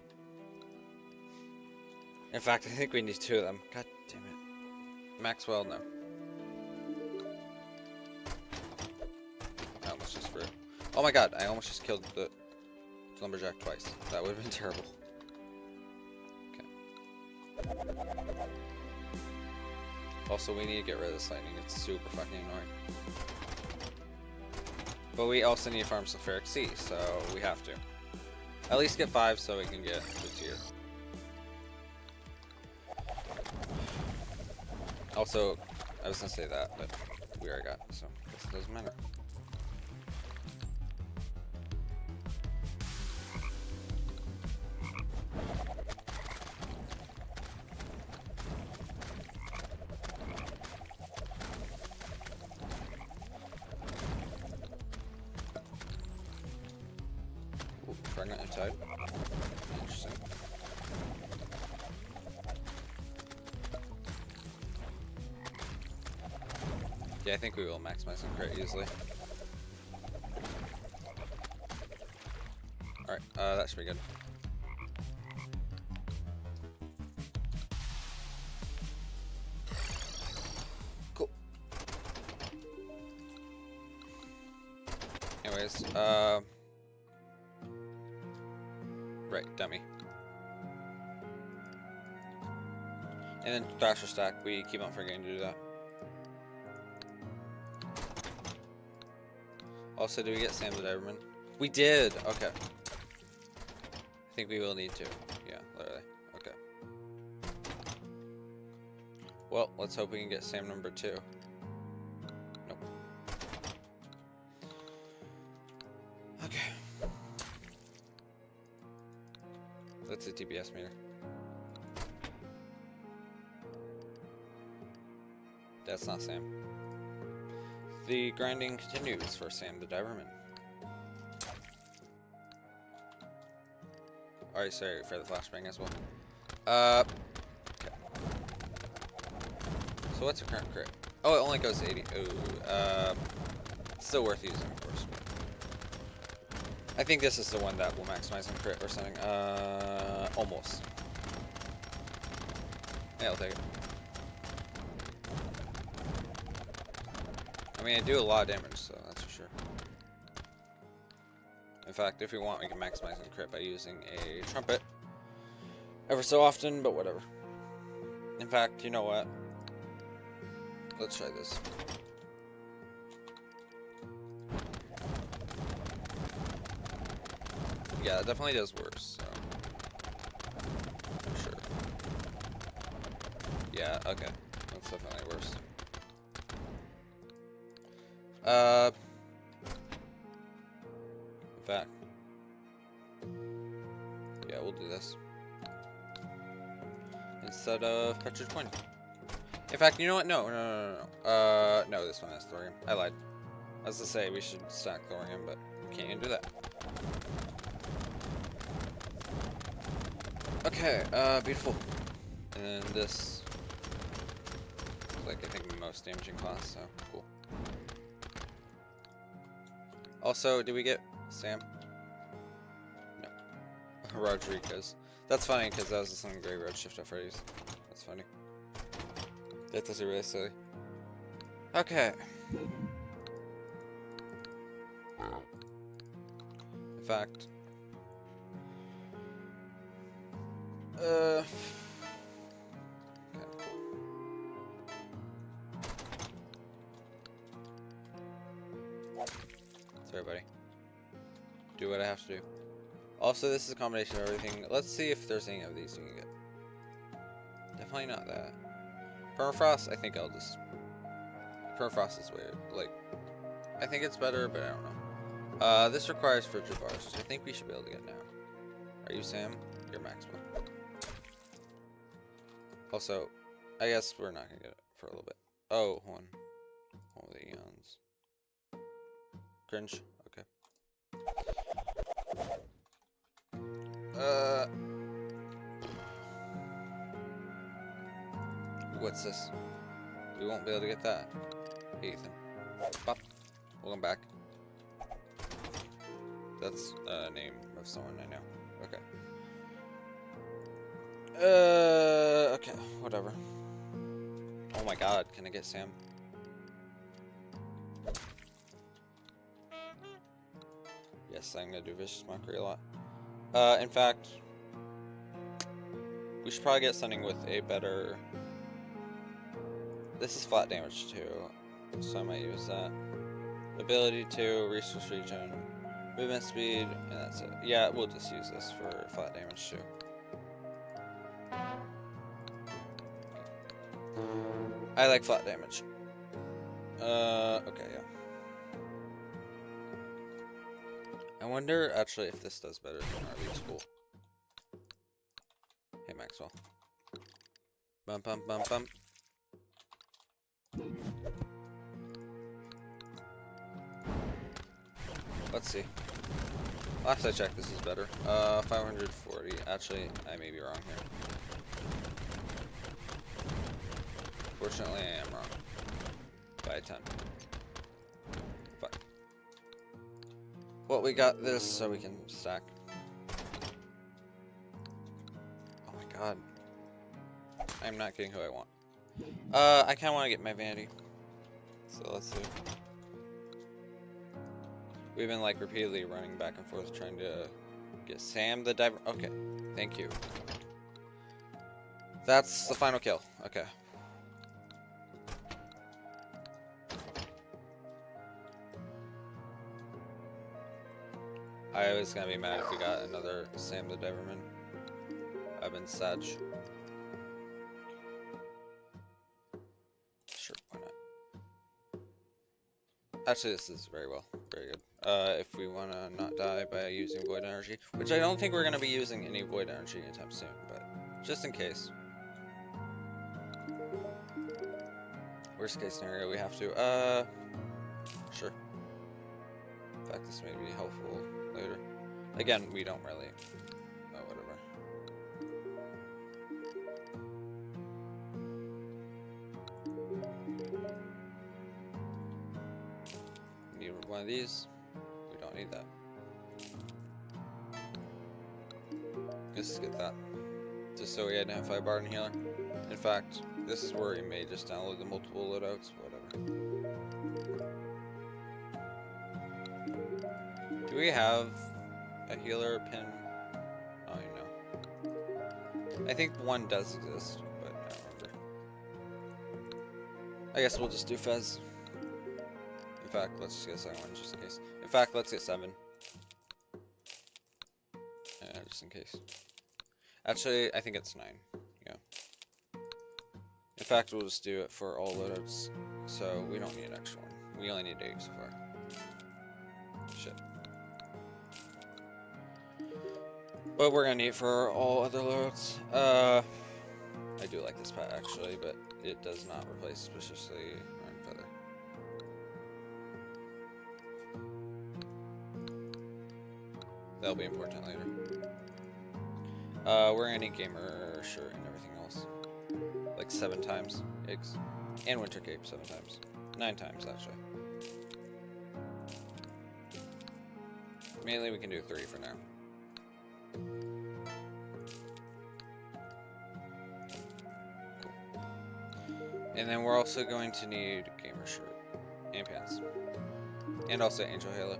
In fact, I think we need 2 of them. God damn it. Maxwell, no. I almost just threw it. Oh my god, I almost just killed the lumberjack twice. That would have been terrible. Okay. Also, we need to get rid of this lightning. It's super fucking annoying. But we also need to farm sulfuric C, so we have to. At least get 5 so we can get the tier. Also, I was gonna say that, but we already got it, so I guess it doesn't matter. Ooh, pregnant and tied. Interesting. Yeah, I think we will maximize and crit easily. Alright, that should be good. Cool. Anyways, right, dummy. And then Thrasher stack, we keep on forgetting to do that. Also, do we get Sam the Diverman? We did! Okay. I think we will need to. Yeah, literally. Okay. Well, let's hope we can get Sam number 2. Nope. Okay. That's a TBS meter. That's not Sam. The grinding continues for Sam the Diverman. Alright, sorry for the flashbang as well. Okay. So what's the current crit? Oh, it only goes to 80. Ooh, still worth using, of course. I think this is the one that will maximize on crit or something. Almost. Yeah, I'll take it. I mean, I do a lot of damage, so that's for sure. In fact, if we want, we can maximize on crit by using a trumpet. Ever so often, but whatever. In fact, you know what? Let's try this. Yeah, it definitely does worse, so. For sure. Yeah, okay. That's definitely worse. In fact. Yeah, we'll do this. Instead of Petra's Coin. In fact, you know what? No. No, this one has thorium. I lied. I was to say we should stack thorium, but we can't even do that. Okay, beautiful. And then this is like, I think, the most damaging class, so cool. Also, did we get Sam? No. Rodriguez. That's funny, because that was the song Graveyard Shift at Freddy's. That's funny. That does it really silly. Okay. In fact... Okay. Sorry, buddy. Do what I have to do. Also, this is a combination of everything. Let's see if there's any of these you can get. Definitely not that. Permafrost, I think I'll just... Permafrost is weird. Like, I think it's better, but I don't know. This requires frigid bars, which I think we should be able to get now. Are you Sam? You're Maxwell. Also, I guess we're not gonna get it for a little bit. Oh, hold on. Hold the eons. Cringe. Okay. What's this? We won't be able to get that. Hey, Ethan. Pop. Welcome back. That's a name of someone I know. Okay. Okay, whatever. Oh my god, can I get Sam? Yes, I'm gonna do Vicious Mockery a lot. In fact, we should probably get something with a better... This is flat damage too, so I might use that. Ability 2, resource regen, movement speed, and that's it. Yeah, we'll just use this for flat damage too. I like flat damage. Okay, yeah. I wonder actually if this does better than our lead school. Hey Maxwell. Bump bump bump bump. Let's see. Last I checked, this is better. 540. Actually, I may be wrong here. Fortunately, I am wrong. By a ton. Fuck. Well, we got this so we can stack. Oh my god. I'm not getting who I want. I kinda wanna get my vanity. So let's see. We've been like repeatedly running back and forth trying to get Sam the diver. Okay, thank you. That's the final kill. Okay. I was gonna be mad if we got another Sam the Diverman. I've been sad. Sure, why not? Actually, this is very well. Very good. If we want to not die by using void energy, which I don't think we're going to be using any void energy anytime soon, but just in case. Worst case scenario, we have to, sure. In fact, this may be helpful later. Again, we don't really, whatever. Need one of these. We don't need that. Let's get that. Just so we identify Bard and Healer. In fact, this is where we may just download the multiple loadouts, whatever. Do we have a healer pin? Oh, you know. I think one does exist, but I don't remember. I guess we'll just do Fez. In fact, let's just get a second one just in case. In fact, let's get 7. Just in case. Actually, I think it's 9. Yeah. In fact, we'll just do it for all loadouts, so we don't need an extra one. We only need 8 so far. Shit. But we're gonna need it for all other loads. I do like this pet actually, but it does not replace suspiciously Iron Feather. That'll be important later. We're gonna need gamer shirt and everything else. Like 7 times. Eggs. And winter cape 7 times. 9 times actually. Mainly we can do 3 for now. And then we're also going to need gamer shirt and pants. And also Angel Halo.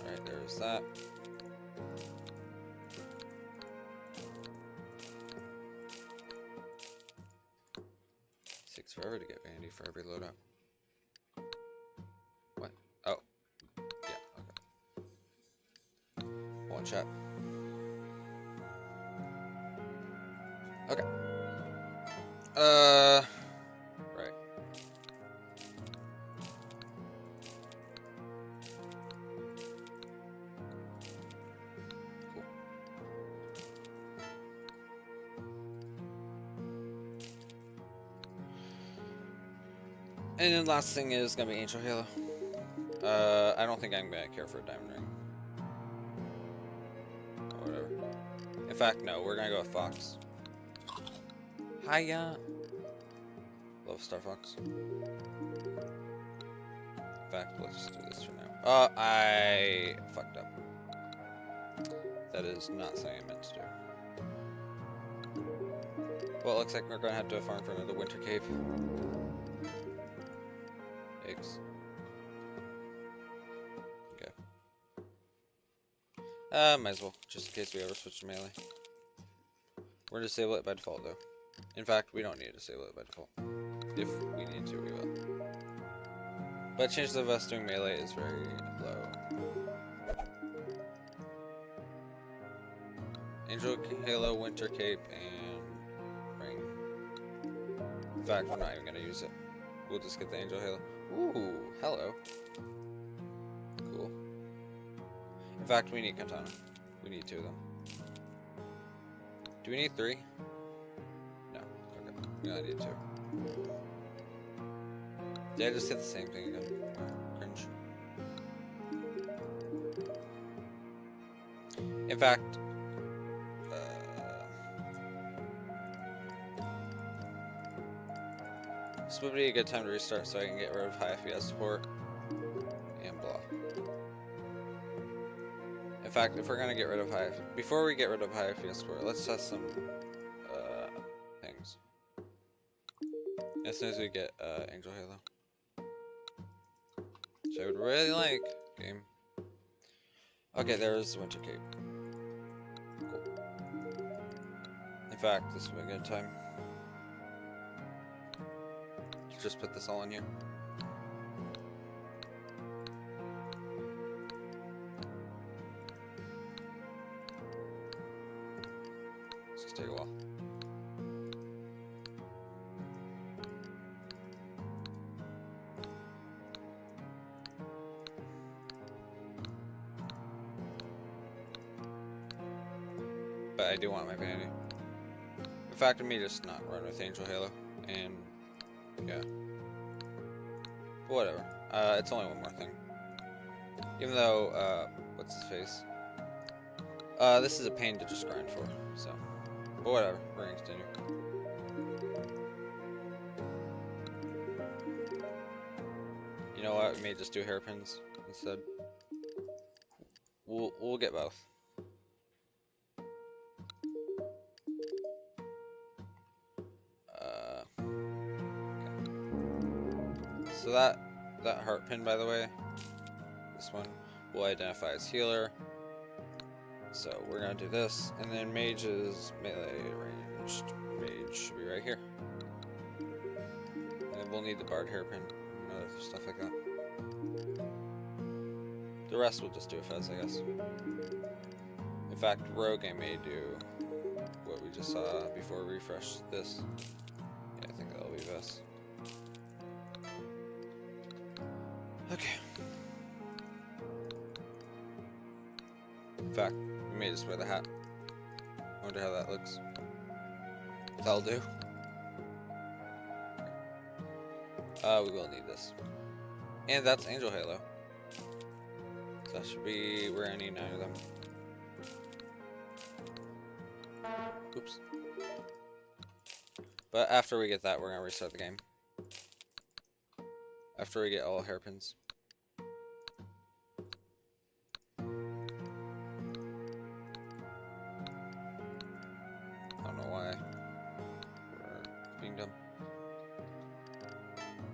Alright, there's that. Takes forever to get vanity for every loadout. What? Oh. Yeah, okay. One shot. Okay. Right. And then last thing is gonna be Angel Halo. I don't think I'm gonna care for a diamond ring. Or whatever. In fact, no, we're gonna go with Fox. Hiya! Love Star Fox. In fact, let's just do this for now. I fucked up. That is not something I meant to do. Well, it looks like we're gonna have to farm for another winter cave. Eggs. Okay. Might as well, just in case we ever switch to melee. We're gonna disable it by default, though. In fact, we don't need to disable it by default. If we need to, we will. But chances of us doing melee is very low. Angel Halo, Winter Cape, and Ring. In fact, we're not even gonna use it. We'll just get the Angel Halo. Ooh, hello. Cool. In fact, we need Katana. We need 2 of them. Do we need 3? No. Okay. We only need 2. Did I just hit the same thing again? Cringe. In fact, this would be a good time to restart so I can get rid of high FPS support and blah. In fact, if we're gonna get rid of before we get rid of high FPS support, let's test some things. As soon as we get Angel Halo. Which I would really like. Game. Okay, there's Winter Cape. Cool. In fact, this would be a good time to just put this all in here. It's just take a while. But I do want my vanity. In fact, let me just not run with Angel Halo, and yeah. But whatever. It's only one more thing. Even though, what's his face? This is a pain to just grind for, so. But whatever, we're gonna continue. You know what? We may just do hairpins instead. We'll get both. So that heart pin, by the way, this one will identify as healer. So we're gonna do this, and then mage is melee ranged. Mage should be right here. And then we'll need the bard hairpin and other stuff like that. The rest we'll just do a fez, I guess. In fact, rogue I may do what we just saw before we refresh this. Yeah, I think that'll be best. Okay. In fact, we may just wear the hat. I wonder how that looks. That'll do. We will need this. And that's Angel Halo. So that should be, we're gonna need 9 of them. Oops. But after we get that, we're gonna restart the game. After we get all hairpins. I don't know why we're being dumb.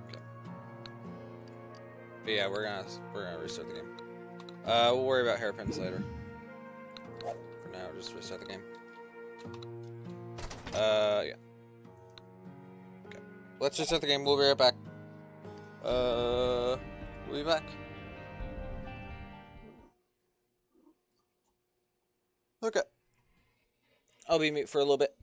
Okay. But yeah, we're gonna restart the game. We'll worry about hairpins later. For now, just restart the game. Yeah. Okay. Let's restart the game. We'll be right back. We'll be back. Okay. I'll be mute for a little bit.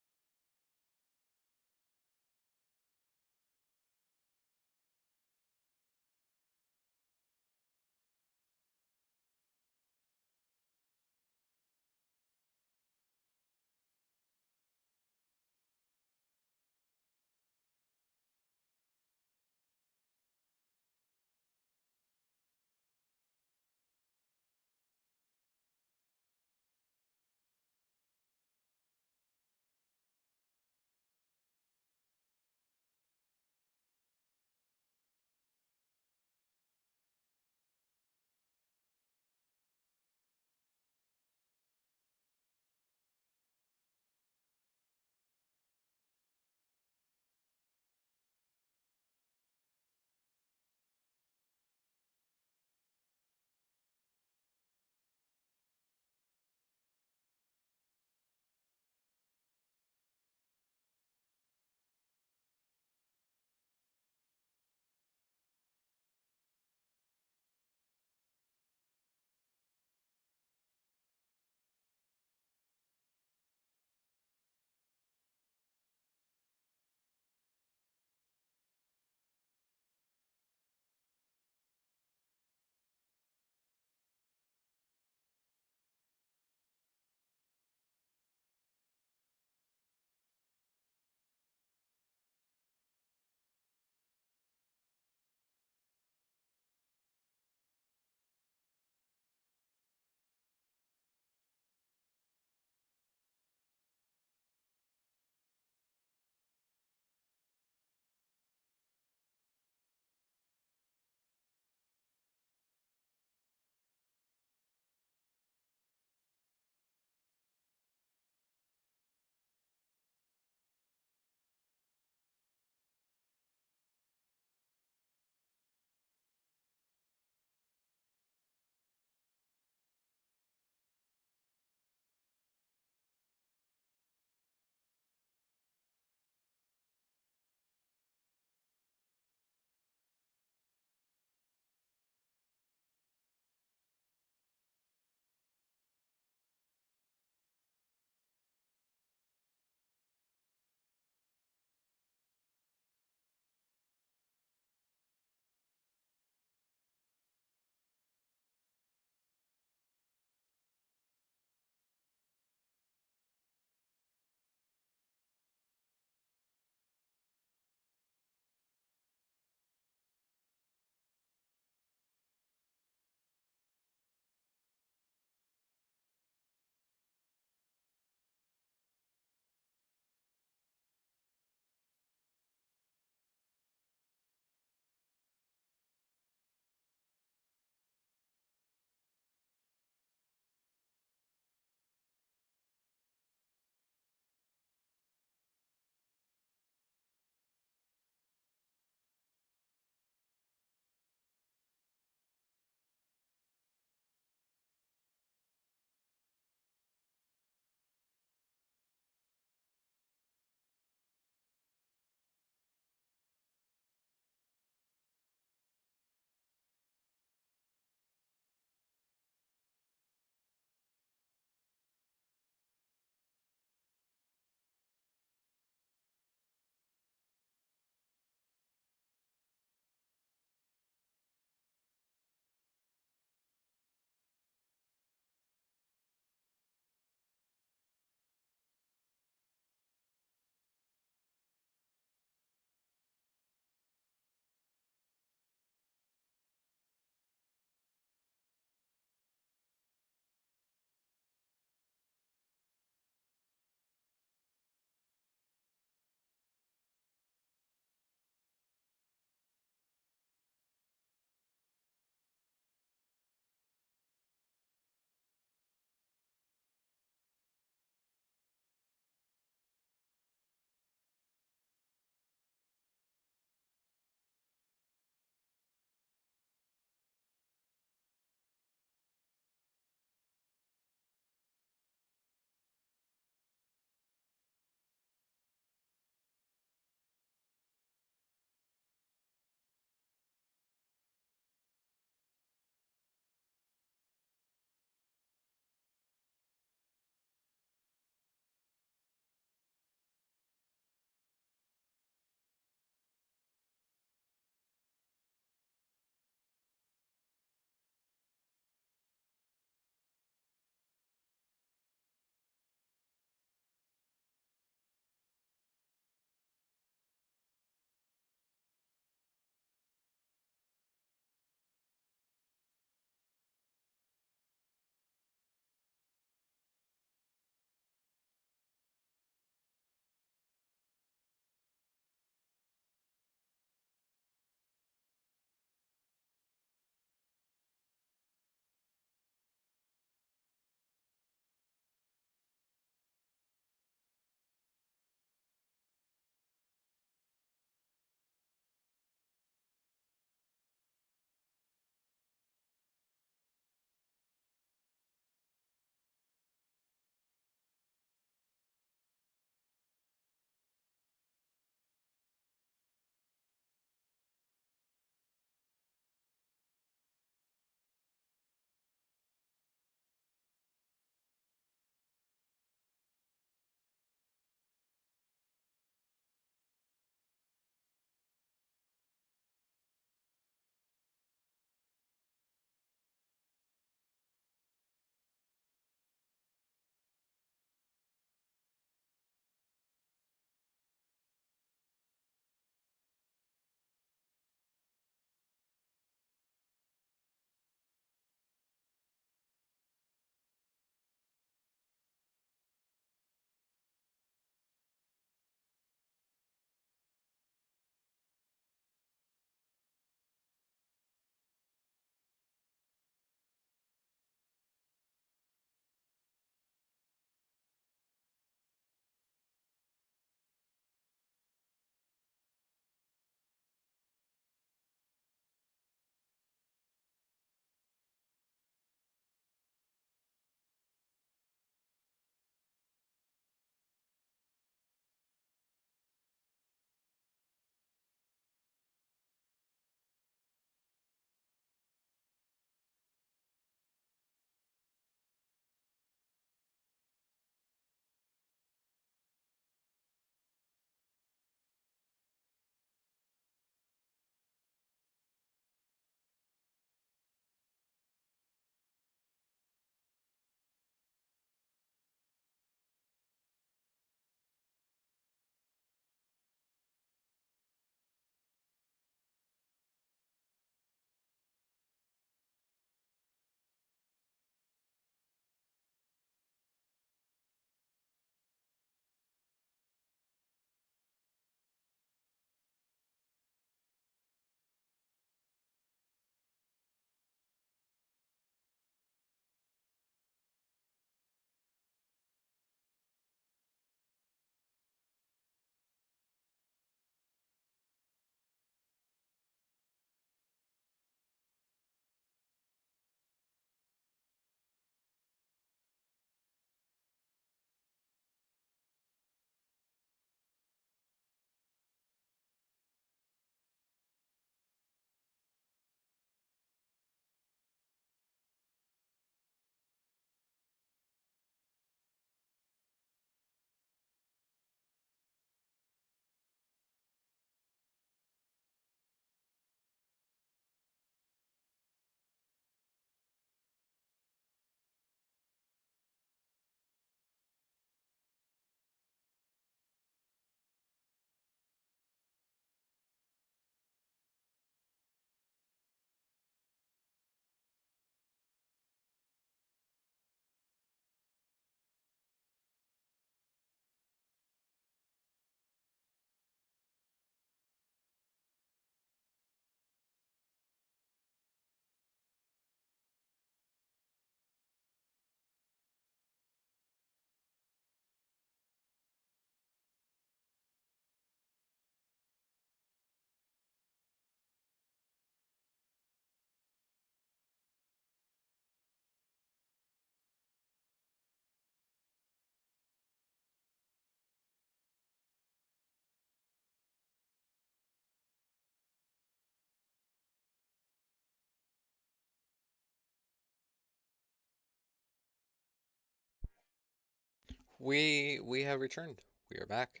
We have returned. We are back.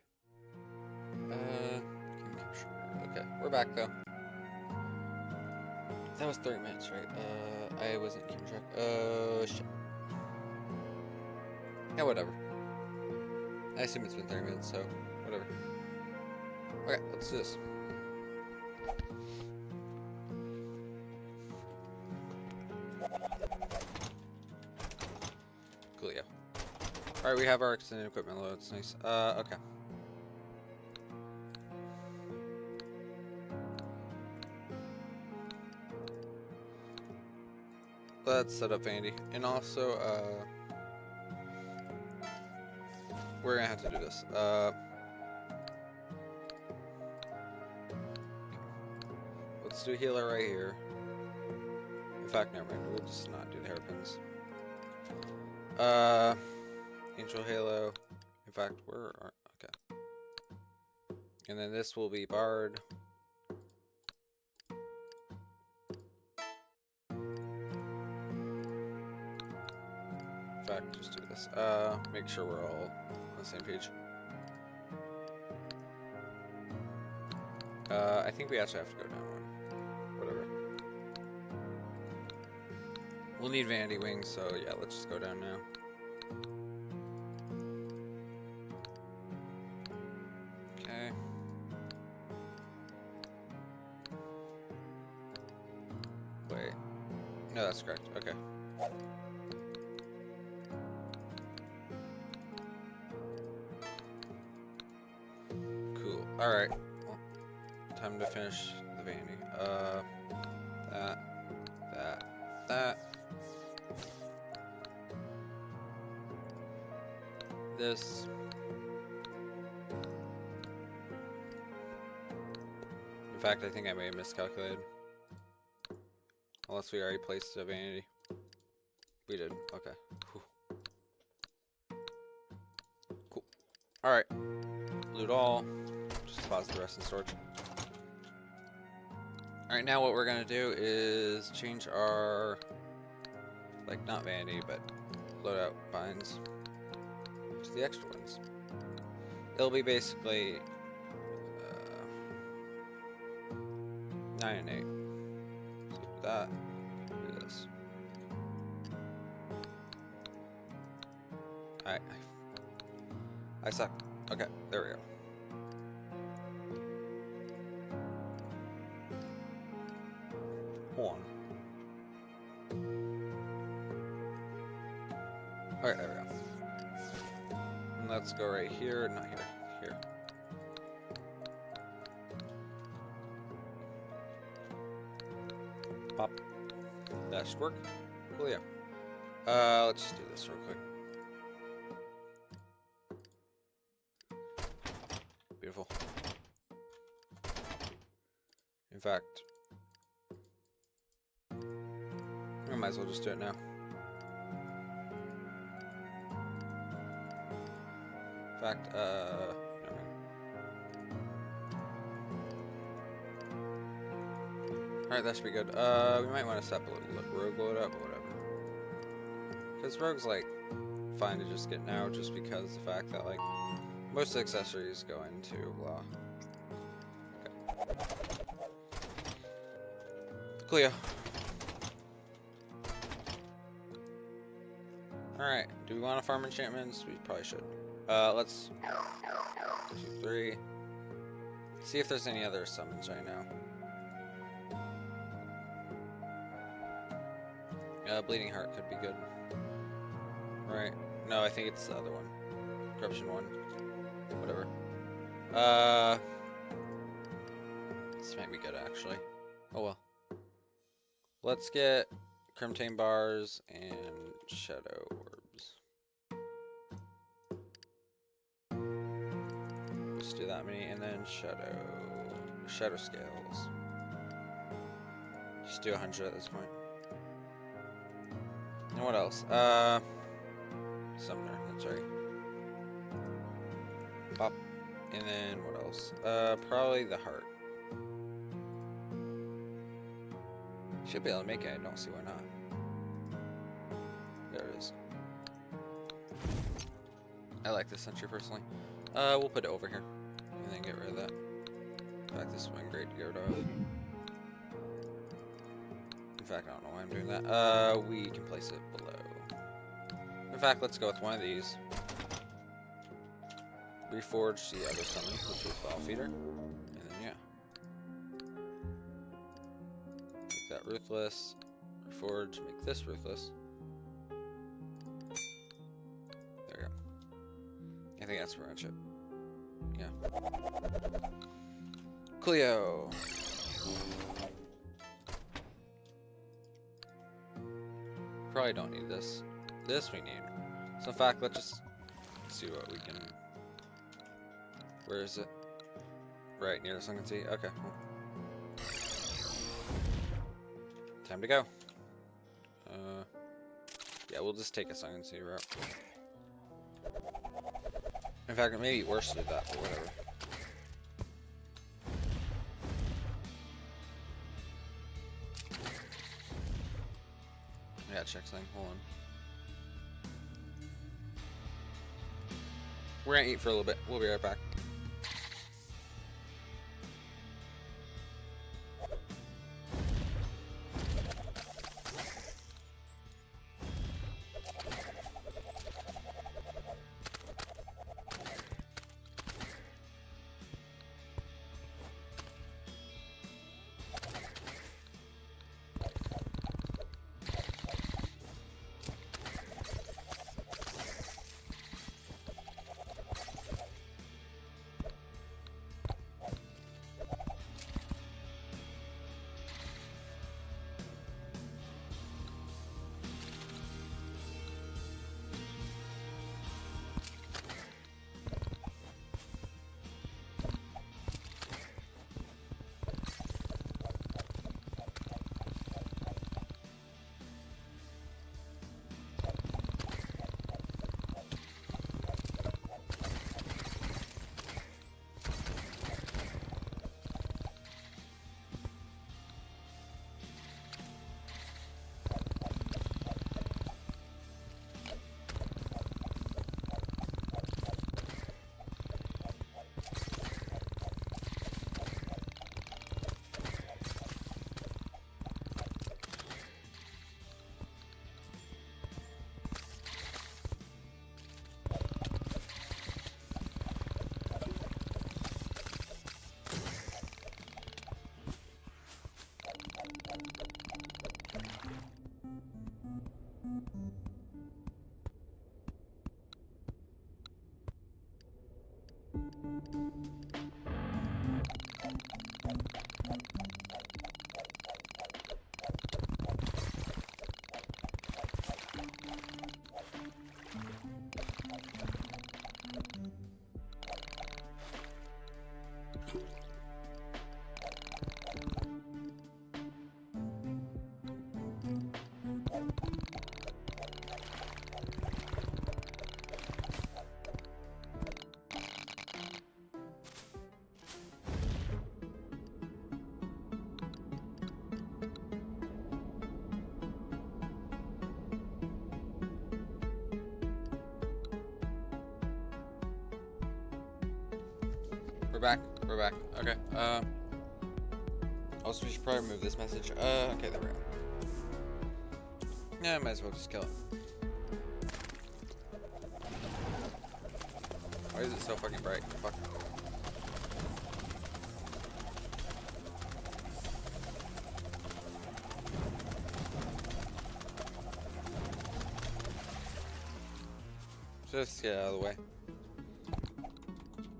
Game capture. Okay, we're back though. That was 30 minutes, right? I wasn't keeping track. Shit. Yeah, whatever. I assume it's been 30 minutes, so whatever. Okay, let's do this. Coolio. Alright, we have our extended equipment loads. Nice. Okay. Let's set up Andy. And also, we're gonna have to do this. Let's do healer right here. In fact, never mind. We'll just not do the hairpins. Angel Halo. In fact, where are... Okay. And then this will be Bard. In fact, just do this. Make sure we're all on the same page. I think we actually have to go down one. Whatever. We'll need Vanity Wings, so yeah, let's just go down now. Okay. Wait. No, that's correct. Okay. Cool. Alright. Well, time to finish the Vanity. That. This. In fact, I think I may have miscalculated. Unless we already placed a Vanity. We did. Okay. Whew. Cool. Alright. Loot all. Just deposit the rest in storage. Alright, now what we're gonna do is change our, like, not Vanity, but loadout binds to the extra ones. It'll be basically 9 and 8. So do that, do this. I suck. Okay, there we go. Hold on. Alright, there we go. And let's go right here, not here, here. Pop. That should work. Cool, yeah. Let's just do this real quick. Beautiful. In fact, I might as well just do it now. In fact, never mind. Alright, that should be good. We might want to set a rogue load up, but whatever. Because rogue's, like, fine to just get now, just because the fact that, like, most of the accessories go into blah. Okay. Cleo. Alright, do we want to farm enchantments? We probably should. Let's 2, 3. See if there's any other summons right now. Bleeding Heart could be good. Right. No, I think it's the other one. Corruption 1. Whatever. This might be good, actually. Oh well. Let's get Crimtane Bars and Shadow Orbs. Just do that many, and then Shadow Scales. Just do 100 at this point. And what else? Summoner, that's right. Pop. And then what else? Probably the heart. Should be able to make it, I don't see why not. There it is. I like this sentry personally. We'll put it over here. And then get rid of that. In fact, this would have been great to get rid of. In fact, I don't know why I'm doing that. We can place it below. In fact, let's go with one of these. Reforge the other summon, which is Ball Feeder. And then, yeah. Make that Ruthless. Reforge, make this Ruthless. There we go. I think that's pretty much it. Yeah. Cleo. Probably don't need this. This we need. So in fact, let's just see what we can... Where is it? Right near the Sunken Sea? Okay. Time to go. Yeah, we'll just take a Sunken Sea route. In fact, it may be worse to do that, but whatever. I gotta check something. Hold on. We're gonna eat for a little bit. We'll be right back. We're back. Okay, also we should probably remove this message. Okay, there we go. Yeah, I might as well just kill it. Why is it so fucking bright? Fuck. Just get out of the way.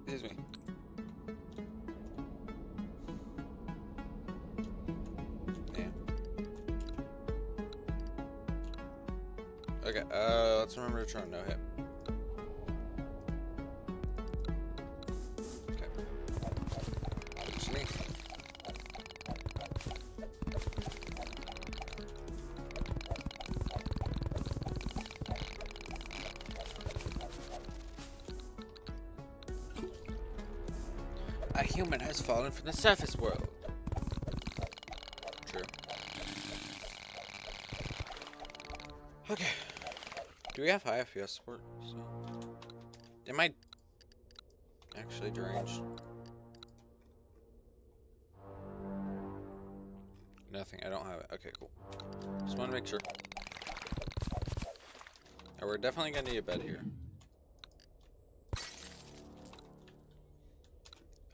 Excuse me. Okay, let's remember to try no hit. Okay. Actually. A human has fallen from the surface world. True. Okay. Do we have high FPS support? So. Am I actually deranged? Nothing. I don't have it. Okay, cool. Just want to make sure. Oh, we're definitely gonna need a bed here.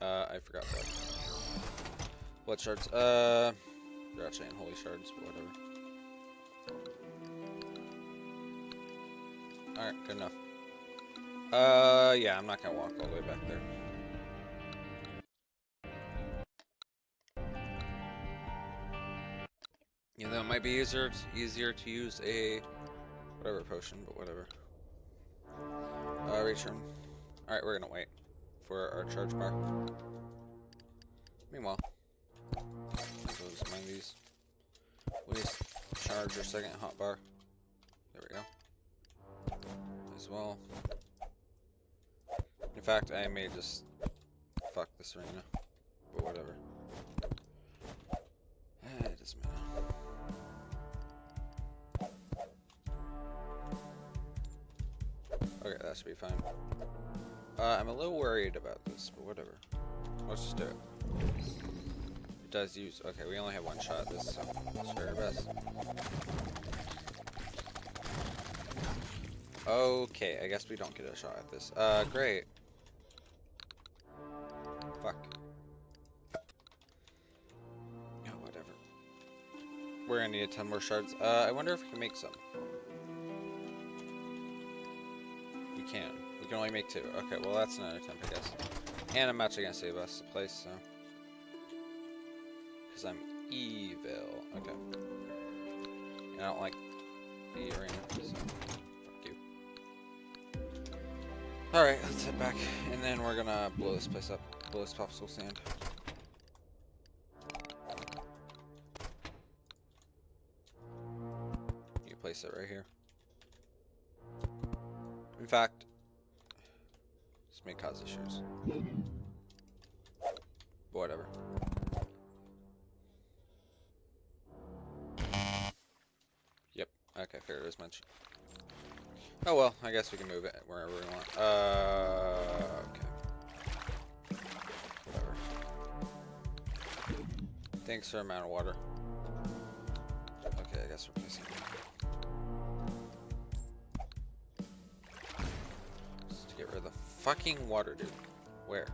I forgot that. Blood shards. They're actually unholy shards, but whatever. Alright, good enough. Yeah, I'm not gonna walk all the way back there. You know, it might be easier to use a whatever potion, but whatever. Return. Alright, we're gonna wait for our charge bar. Meanwhile, let's mine these. Please charge your second hotbar. There we go. As well. In fact, I may just fuck this arena, but whatever. It doesn't matter. Okay, that should be fine. I'm a little worried about this, but whatever. Let's just do it. It does use. Okay, we only have one shot at this, so let's try our best. Okay, I guess we don't get a shot at this. Great. Fuck. Oh, whatever. We're gonna need 10 more shards. I wonder if we can make some. We can. We can only make 2. Okay, well that's an attempt, I guess. And I'm actually gonna save us a place, so. Because I'm evil. Okay. And I don't like the arena, so. Alright, let's head back, and then we're gonna blow this place up. Blow this popsicle stand. You place it right here. In fact, this may cause issues. But whatever. Yep, okay, figured as much. Oh well, I guess we can move it wherever we want. Okay. Whatever. Thanks for the amount of water. Okay, I guess we're placing it. Just to get rid of the fucking water, dude. Where?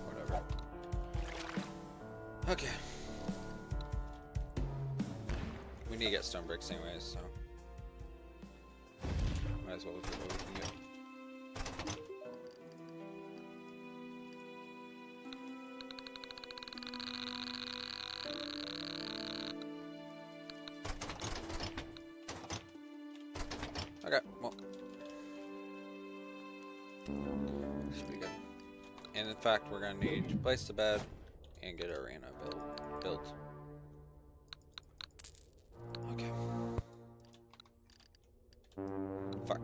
Whatever. Okay. We need to get stone bricks anyways, so might as well look at what we can get. Okay, well, should be good. And in fact, we're gonna need to place the bed and get our arena built. Okay. Fuck.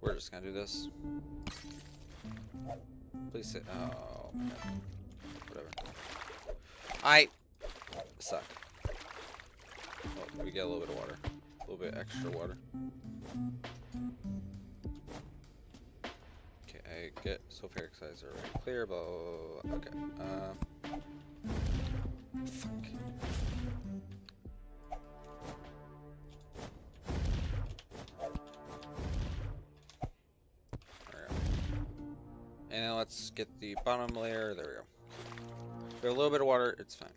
We're just gonna do this. Please say. Oh, man. Whatever. I suck. Well, we get a little bit of water. A little bit extra water. Okay, I get sulfuric size already clear, but okay. Fuck. There we go. And then let's get the bottom layer. There we go. We have a little bit of water. It's fine.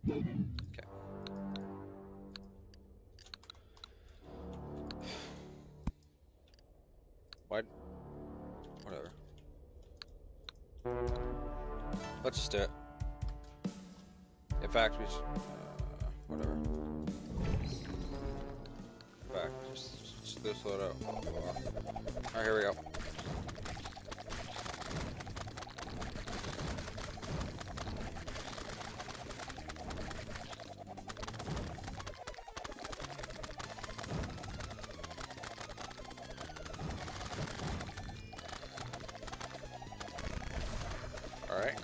Okay. What? Whatever. Let's just do it. In fact, we should. Whatever. In fact, just slow it out. Alright, here we go.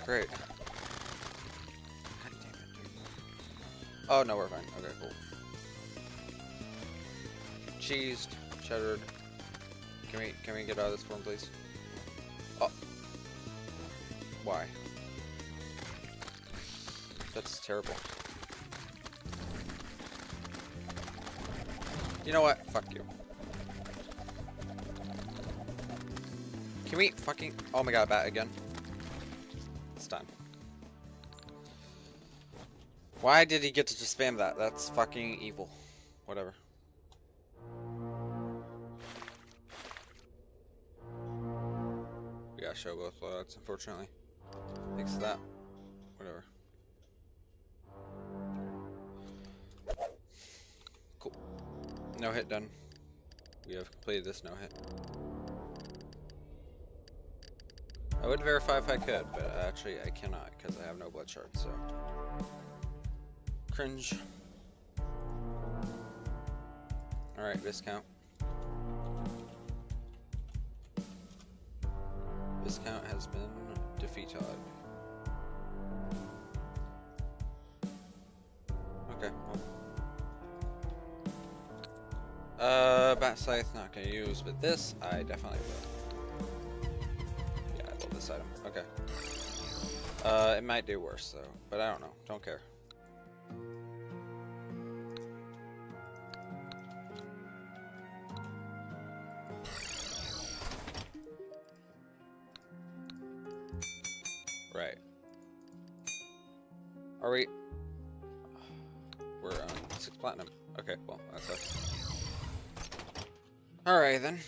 Great. God damn it, dude. Oh no, we're fine. Okay, cool. Cheesed, cheddared. Can we get out of this form, please? Oh. Why? That's terrible. You know what? Fuck you. Can we fucking... Oh my god, bat again. It's done. Why did he get to just spam that? That's fucking evil. Whatever. We gotta show both loadouts, unfortunately. Thanks to that. Whatever. Cool. No hit done. We have completed this no hit. I would verify if I could, but actually I cannot because I have no blood shards, so. Cringe. Alright, discount. Discount has been defeated. Okay, well. Bat Scythe not gonna use, but this I definitely will. Yeah, I love this item. Okay. It might do worse though, but I don't know. Don't care. Right. Are we? We're on 6 platinum. Okay, well, that sucks. Alright then.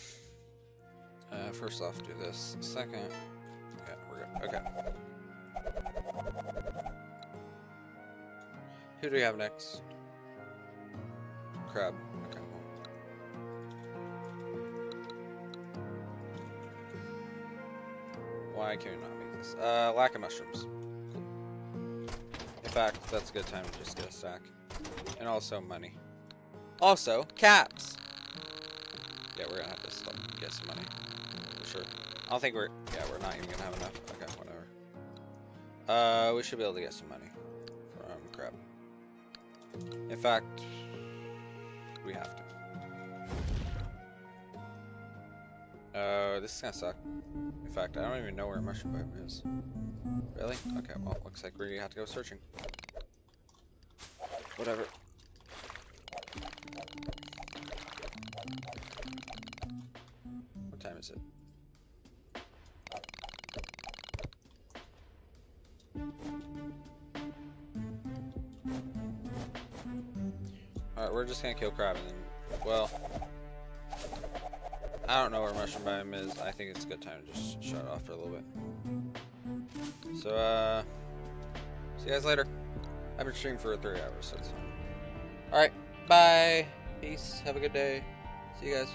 First off, do this. Second. Yeah, we're good. Okay. Who do we have next? Crab. Okay. Why can we not make this? Lack of mushrooms. Cool. In fact, that's a good time to just get a stack. And also money. Also, cats! Yeah, we're gonna have to get some money. For sure. I don't think we're... Yeah, we're not even gonna have enough. Okay, whatever. We should be able to get some money from crab. In fact, we have to. This is gonna suck. In fact, I don't even know where a mushroom biome is. Really? Okay, well, looks like we have to go searching. Whatever. What time is it? Alright, we're just gonna kill crab and then, well, I don't know where mushroom biome is. I think it's a good time to just shut it off for a little bit. So, see you guys later. I've been streaming for 3 hours, so it's fine. Alright, bye. Peace. Have a good day. See you guys.